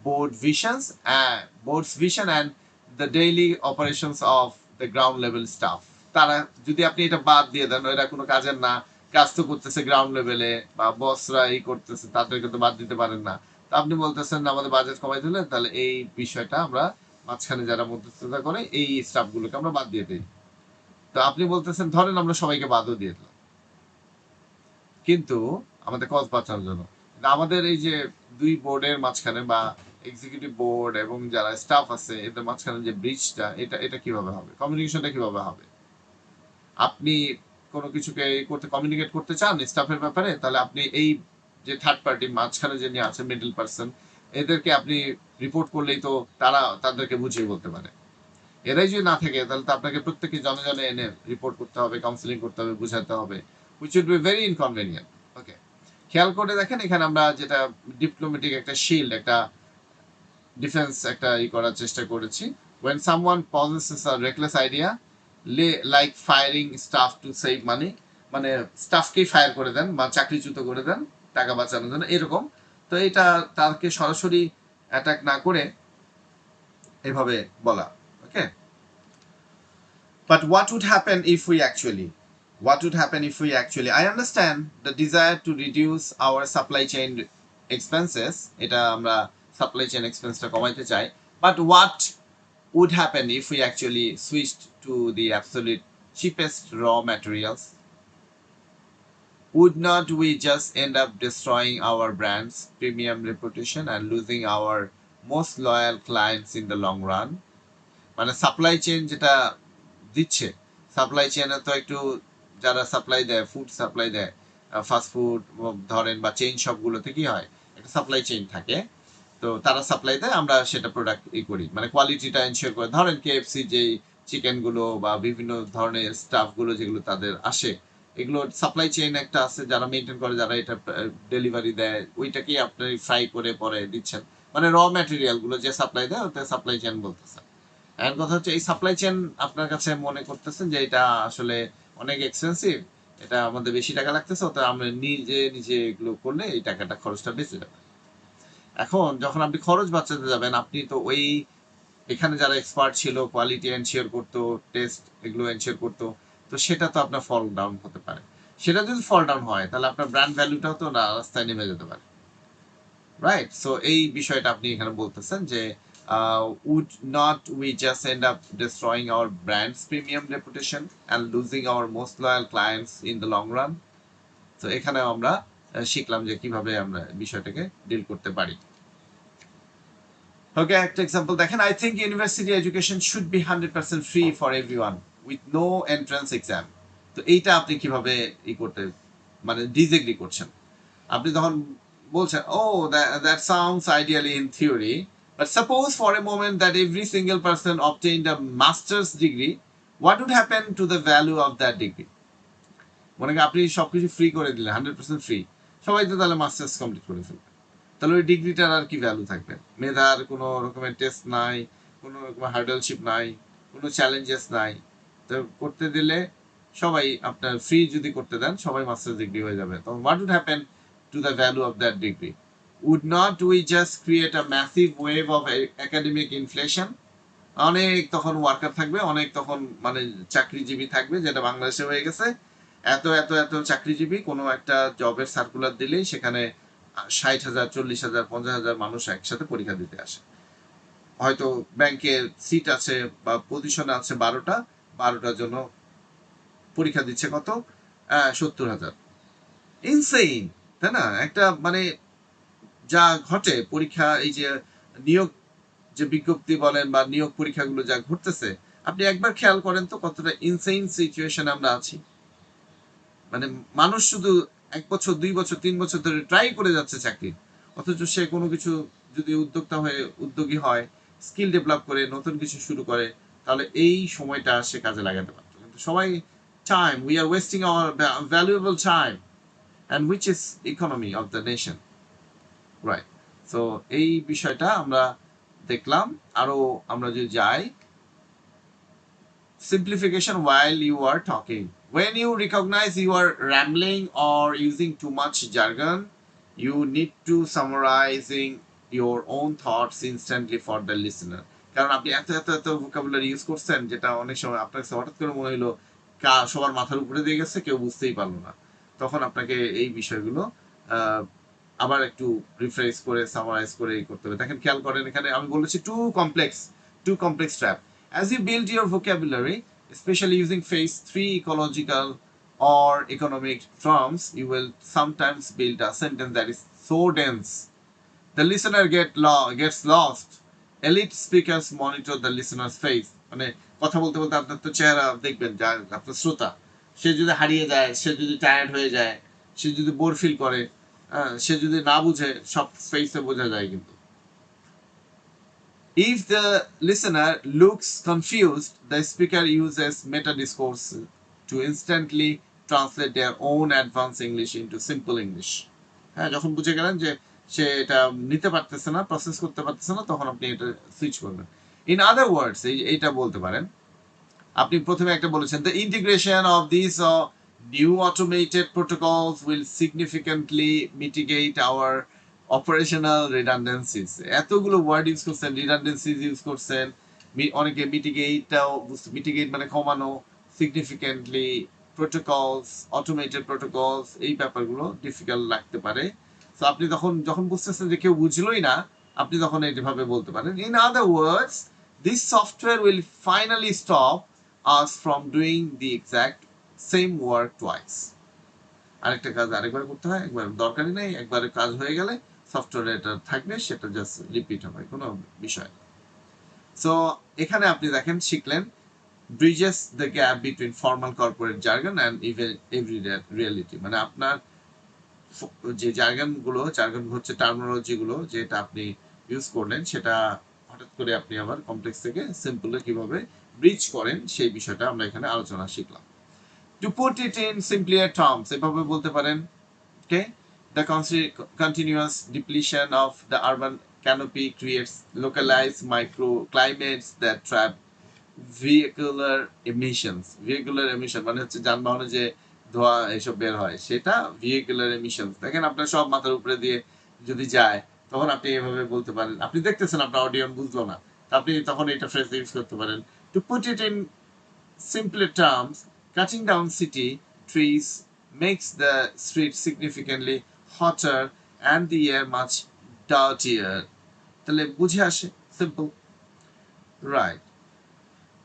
board's vision and the daily operations of the ground level staff? তারা যদি আপনি এটা বাদ দিয়ে দেন, এরা কোনো কাজের না, কাজ তো করতেছে গ্রাউন্ড লেভেলে বা বসরা এই করতেছে, তাদেরকে তো বাদ দিতে পারেন না। তা আপনি বলতেছেন আমাদের বাজেট কমাই দিলেন, তাহলে এই বিষয়টা আমরা মাঝখানে যারা মধ্যস্থতা করে এই স্টাফগুলোকে আমরা বাদ দিয়ে দিই। তো আপনি বলতেছেন ধরেন আমরা সবাইকে বাদও দিয়ে দিলাম, কিন্তু আমাদের কজ বাঁচানোর জন্য। আমাদের এই যে দুই বোর্ডের মাঝখানে বা এক্সিকিউটিভ বোর্ড এবং যারা স্টাফ আছে এদের মাঝখানে যে ব্রিজটা, এটা এটা কিভাবে হবে, কমিউনিকেশনটা কিভাবে হবে। আপনি কোনো কিছুকে করতে কমিউনিকেট করতে চান স্টাফের ব্যাপারে, তাহলে আপনি এই যে থার্ড পার্টি মাঝখানে যে নিয়ে আছে মিডল পার্সন, এদেরকে আপনি রিপোর্ট করলেই তো তারা তাদেরকে বুঝিয়ে বলতে পারে। এরাই যদি না থাকে তাহলে তো আপনাকে প্রত্যেককে জনে জনে এনে রিপোর্ট করতে হবে, কাউন্সিলিং করতে হবে, বুঝাতে হবে, which would be very inconvenient. ওকে, খেয়াল করে দেখেন এখানে আমরা যেটা ডিপ্লোম্যাটিক একটা শিল্ড, একটা ডিফেন্স একটা করার চেষ্টা করেছি। when someone possesses a reckless idea like firing staff to save money, মানে স্টাফকেই ফায়ার করে দেন বা চাকরিচ্যুত করে দেন টাকা বাঁচানোর জন্য, এরকম। তো এটা তাকে সরাসরি অ্যাটাক না করে এভাবে বলা। ওকে, but what would happen if we actually, I understand the desire to reduce our supply chain expenses, এটা আমরা সাপ্লাই চেইন এক্সপেন্সটা কমাইতে চাই, but what would happen if we actually switched to the absolute cheapest raw materials? Would not we just end up destroying our brand's premium reputation and losing our most loyal clients in the long run? মানে সাপ্লাই চেইন যেটা দিচ্ছে, সাপ্লাই চেইনে তো একটু যারা সাপ্লাই দেয়, ফুড সাপ্লাই দেয়, ফাস্ট ফুড ধরেন বা চেইন শপগুলোতে কি হয়, একটা সাপ্লাই চেইন থাকে, তো তারা সাপ্লাই দেয়, আমরা সেটা প্রোডাক্ট করি, মানে কোয়ালিটিটা এনশিওর করে। ধরেন কেএফসি যেই চিকেনগুলো বা বিভিন্ন ধরনের স্টাফগুলো যেগুলো তাদের আসে, এগুলো সাপ্লাই চেইন একটা আছে যারা মেনটেন করে, যারা এটা ডেলিভারি দেয়, ওইটাকেই আপনি ফ্রাই করে পরে দিচ্ছেন, মানে র ম্যাটেরিয়ালগুলো যে সাপ্লাই দেয় ওটা সাপ্লাই চেইন বলতেছে। এখন কথা হচ্ছে এই সাপ্লাই চেইন আপনার কাছে মনে করতেছেন যে এটা আসলে অনেক এক্সপেন্সিভ, এটা আমাদের বেশি টাকা লাগতেছে, তো আমরা নিজে নিজে এগুলো করলে এই টাকাটা খরচটা বেঁচে যাবে। এখন যখন আপনি খরচ বাঁচাতে যাবেন, আপনি তো ওই এখানে যারা এক্সপার্ট ছিল, কোয়ালিটি এনশিওর করতো, টেস্ট এগুলো এনশিওর করতো, তো সেটা তো আপনার ফল ডাউন হতে পারে। সেটা যদি ফল ডাউন হয় তাহলে আপনার ব্র্যান্ড ভ্যালুটাও তো রাস্তায় নেমে যেতে পারে, রাইট? সো এই বিষয়টা আপনি এখানে বলতেছেন যে would not we just end up destroying our brand's premium reputation and losing our most loyal clients in the long run? তো এখানেও আমরা শিখলাম যে কিভাবে আমরা বিষয়টাকে ডিল করতে পারি। ওকে, একটা এক্সাম্পল দেখেন, I think university education should be 100% free for everyone with no entrance exam. তো এইটা আপনি কিভাবে করতে মানে ডিসএগ্রি করছেন? আপনি তখন বলছেন, oh that sounds ideally in theory, but suppose for a moment that every single person obtained a master's degree, what would happen to the value of that degree? মনে করেন আপনি সবকিছু ফ্রি করে দিলেন, 100% ফ্রি, সবাই তো তাহলে মাস্টার্স কমপ্লিট করে ফেলবে, তাহলে ওই ডিগ্রিটার আর কি ভ্যালু থাকবে? মেধার কোনো রকমের টেস্ট নাই, কোনো রকমের হার্ডলশিপ নাই, কোনো চ্যালেঞ্জেস নাই, তো করতে দিলে সবাই আপনার ফ্রি যদি করতে দেন সবাই মাস্টার্স ডিগ্রি হয়ে যাবে, তখন what would happen to the value of that degree? Would not we just create a massive wave of academic inflation? অনেক তখন ওয়ার্কার থাকবে, অনেক তখন মানে চাকরিজীবী থাকবে, যেটা বাংলাদেশে হয়ে গেছে। এত এত এত চাকরিজীবী, কোনো একটা জবের সার্কুলার দিলেই সেখানে 60,000, 40,000, 50,000 মানুষ একসাথে পরীক্ষা দিতে আসে। হয়তো ব্যাংকের সিট আছে বা পজিশন আছে 12টার জন্য পরীক্ষা দিচ্ছে কত? 70,000। ইনসেইন, তাই না? একটা মানে যা ঘটে পরীক্ষা, এই যে নিয়োগ যে বিজ্ঞপ্তি বলেন বা নিয়োগ পরীক্ষাগুলো যা ঘটতেছে, আপনি একবার খেয়াল করেন তো কতটা ইনসেইন সিচুয়েশন আমরা আছি। মানে মানুষ শুধু 1 বছর, 2 বছর, 3 বছর ধরে ট্রাই করে যাচ্ছে চাকরি, অথচ সে কোনো কিছু যদি উদ্যোক্তা হয়ে উদ্যোগী হয়, স্কিল ডেভেলপ করে নতুন কিছু শুরু করে, তাহলে এই সময়টা সে কাজে লাগাতে পারতো। কিন্তু সবাই time, we are wasting our valuable time and which is economy of the nation, right? So এই বিষয়টা আমরা দেখলাম। আরো আমরা যদি যাই, simplification while you are talking. When you recognize you are rambling or using too much jargon, you need to summarizing your own thoughts instantly for the listener. কারণ আপনি এত এত এত ভোকাবুলারি ইউজ করছেন, যেটা অনেক সময় আপনার কাছে হঠাৎ করে মনে হলো সবার মাথার উপরে দিয়ে গেছে, কেউ বুঝতেই পারলো না। তখন আপনাকে এই বিষয়গুলো আবার একটু রিফ্রেশ করে সামারাইজ করে করতে হবে। দেখেন, খেয়াল করেন, এখানে আমি বলেছি too complex trap. As you build your vocabulary, especially using phase 3 ecological or economic terms, you will sometimes build a sentence that is so dense the listener gets lost. Elite speakers monitor the listener's face. মানে কথা বলতে বলতে আপনার তো চেহারা দেখবেন, যা আপনার শ্রোতা, সে যদি হারিয়ে যায়, সে যদি টায়ার্ড হয়ে যায়, সে যদি বোর ফিল করে, সে যদি না বুঝে, সব ফেসে বোঝা যায় কিন্তু। If the listener looks confused, the speaker uses meta discourse to instantly translate their own advanced English into simple English. হ্যাঁ, যখন বুঝে গেলেন যে সে এটা নিতে পারতেছে না, প্রসেস করতে পারতেছে না, তখন আপনি এটা সুইচ করবেন। ইন আদার ওয়ার্ডস, এইটা বলতে পারেন, আপনি প্রথমে একটা বলেছেন, the integration of these new automated protocols will significantly mitigate our operational redundancies. এতগুলো ওয়ার্ড ইউজ করছেন, রিডান্ডেন্সিজ ইউজ করছেন, অনেকে মিটিগেট মানে কমানো, সিগনিফিকেন্টলি, প্রোটোকলস, অটোমেটেড প্রোটোকলস, এই ব্যাপারগুলো ডিফিকাল্ট লাগতে পারে। তো আপনি তখন যখন বুঝতেছেন যে কেউ বুঝলোই না, আপনি তখন এইভাবে বলতে পারেন, in other words, this software will finally stop us from doing the exact same work twice. আরেকটা কাজ আরেকবার করতে হয়, একবার দরকারই নেই, একবার কাজ হয়ে গেলে সফটওয়্যার এটা থাকবে, সেটা জাস্ট রিপিট হবে, কোনো বিষয়। সো এখানে আপনি দেখেন শিখলেন bridges the gap between formal corporate jargon and everyday reality. মানে আপনার যে জার্গন হচ্ছে টার্মিনোলজি গুলো, যেটা আপনি ইউজ করলেন, সেটা হঠাৎ করে আপনি আবার কমপ্লেক্স থেকে সিম্পলে কিভাবে ব্রিজ করেন, সেই বিষয়টা আমরা এখানে আলোচনা শিখলাম। To put it in simpler terms, এভাবে বলতে পারেন, ওকে, the continuous depletion of the urban canopy creates localized microclimates that trap vehicular emissions. Vehicular emission মানে হচ্ছে যানবাহনে যে ধোঁয়া এসব বের হয়, সেটা vehicular emissions। দেখেন, আপনার সব মাথার উপরে দিয়ে যদি যায়, তখন আপনি এভাবে বলতে পারেন, আপনি দেখতেছেন আপনার অডিয়েন্স বুঝলো না, আপনি তখন এটা ফ্রেজ ইউজ করতে পারেন, two put it in simpler terms, cutting down city trees makes the street significantly hotter and the air much dirtier. তাহলে বুঝে আসে, Simple. Right.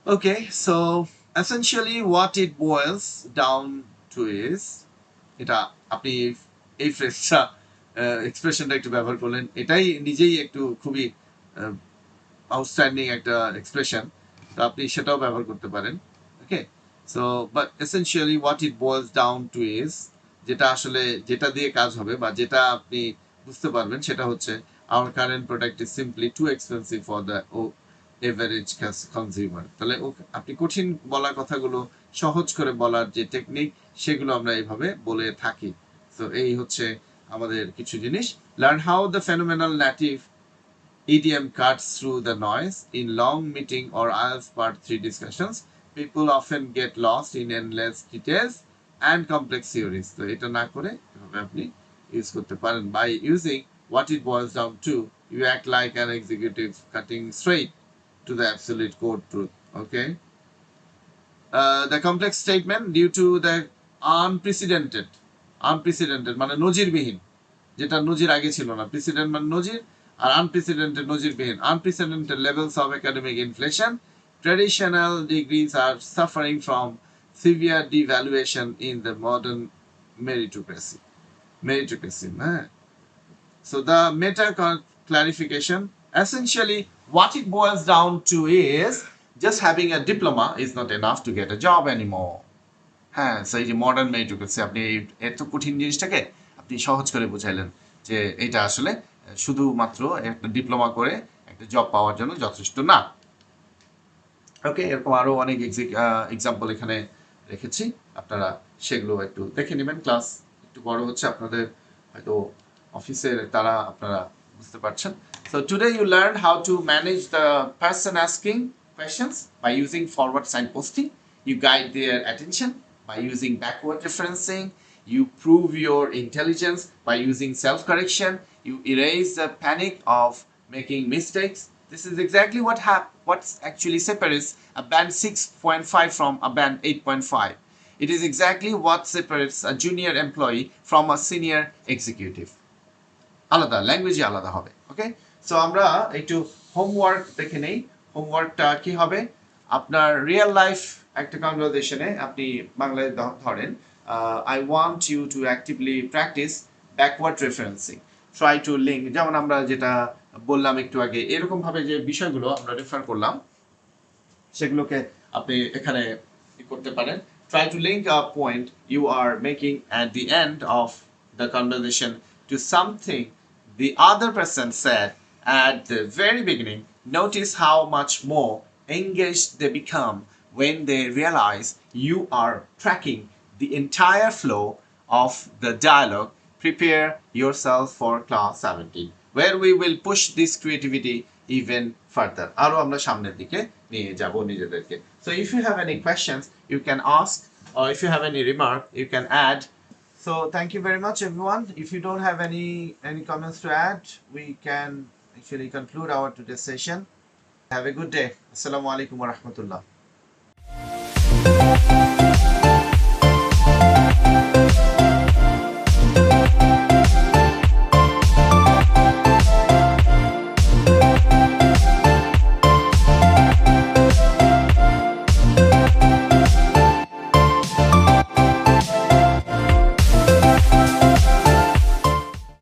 Okay, so essentially what it boils down to is, এটা আপনি এই ফ্রেজটা এক্সপ্রেশনটা একটু ব্যবহার করলেন, এটাই নিজেই একটু খুবই আউটস্ট্যান্ডিং একটা এক্সপ্রেশন, তো আপনি সেটাও ব্যবহার করতে পারেন। Okay, so but essentially what it boils down to is, যেটা আসলে যেটা দিয়ে কাজ হবে বা যেটা আপনি বুঝতে পারবেন সেটা হচ্ছে our current product is simply too expensive for the average consumer. তাহলে আপনি কঠিন বলার কথাগুলো সহজ করে বলার যে টেকনিক, সেগুলো আমরা এইভাবে বলে থাকি। তো এই হচ্ছে আমাদের কিছু জিনিস। Learn how the phenomenal native idiom cuts through the noise in long meeting or IELTS Part 3 discussions. People often get lost in endless details and complex theories. তো এটা না করে এভাবে আপনি ইউজ করতে পারেন। By using what it boils down to, you act like an executive cutting straight to the absolute core truth. Okay. The complex statement, due to the unprecedented মানে নজিরবিহীন, যেটা নজির আগে ছিল না, প্রেসিডেন্ট মানে নজির, আর আনপ্রেসিডেন্টেড নজিরবিহীন, unprecedented levels of academic inflation, traditional degrees are suffering from severe devaluation in the modern meritocracy. হ্যাঁ, so the meta clarification, essentially what it boils down to is just having a diploma is not enough to get a job anymore. হ্যাঁ, সেই যে মডার্ন মেরিটোক্রেসি, আপনি এত কঠিন জিনিসটাকে আপনি সহজ করে বুঝাইলেন যে এটা আসলে শুধুমাত্র একটা ডিপ্লোমা করে একটা জব পাওয়ার জন্য যথেষ্ট না। ওকে, এরকম আরো অনেক এক্সাম্পল এখানে রেখেছি, আপনারা সেগুলো একটু দেখে নেবেন। ক্লাস একটু বড় হচ্ছে, আপনাদের হয়তো অফিসের তারা আপনারা বুঝতে পারছেন। So today you learned how to manage the person asking questions by using forward signposting. You guide their attention by using backward referencing. You prove your intelligence by using self-correction. You erase the panic of making mistakes. This is exactly what actually separates a band 6.5 from a band 8.5. It is exactly what separates a junior employee from a senior executive. আলাদা ল্যাঙ্গুয়েজে আলাদা হবে। ওকে, সো আমরা একটু হোমওয়ার্ক দেখে নেই। হোমওয়ার্কটা কি হবে? আপনার রিয়েল লাইফ একটা কনভারসেশনে আপনি বাংলায় ধরেন, I want you to actively practice backward referencing, try to link, যেমন আমরা যেটা বললাম একটু আগে, এরকম ভাবে যে বিষয়গুলো আমরা রেফার করলাম সেগুলোকে আপনি এখানে করতে পারেন। Try to link a point you are making at the end of the conversation to something the other person said at the very beginning. Notice how much more engaged they become when they realize you are tracking the entire flow of the dialogue. Prepare yourself for class 17, where we will push this creativity even further. আরো আমরা সামনের দিকে নিয়ে যাব নিজেদেরকে। So if you have any questions, you can ask, or if you have any remark, you can add. So thank you very much, everyone. If you don't have any comments to add, we can actually conclude our today's session. Have a good day. Assalamu alaikum wa rahmatullah.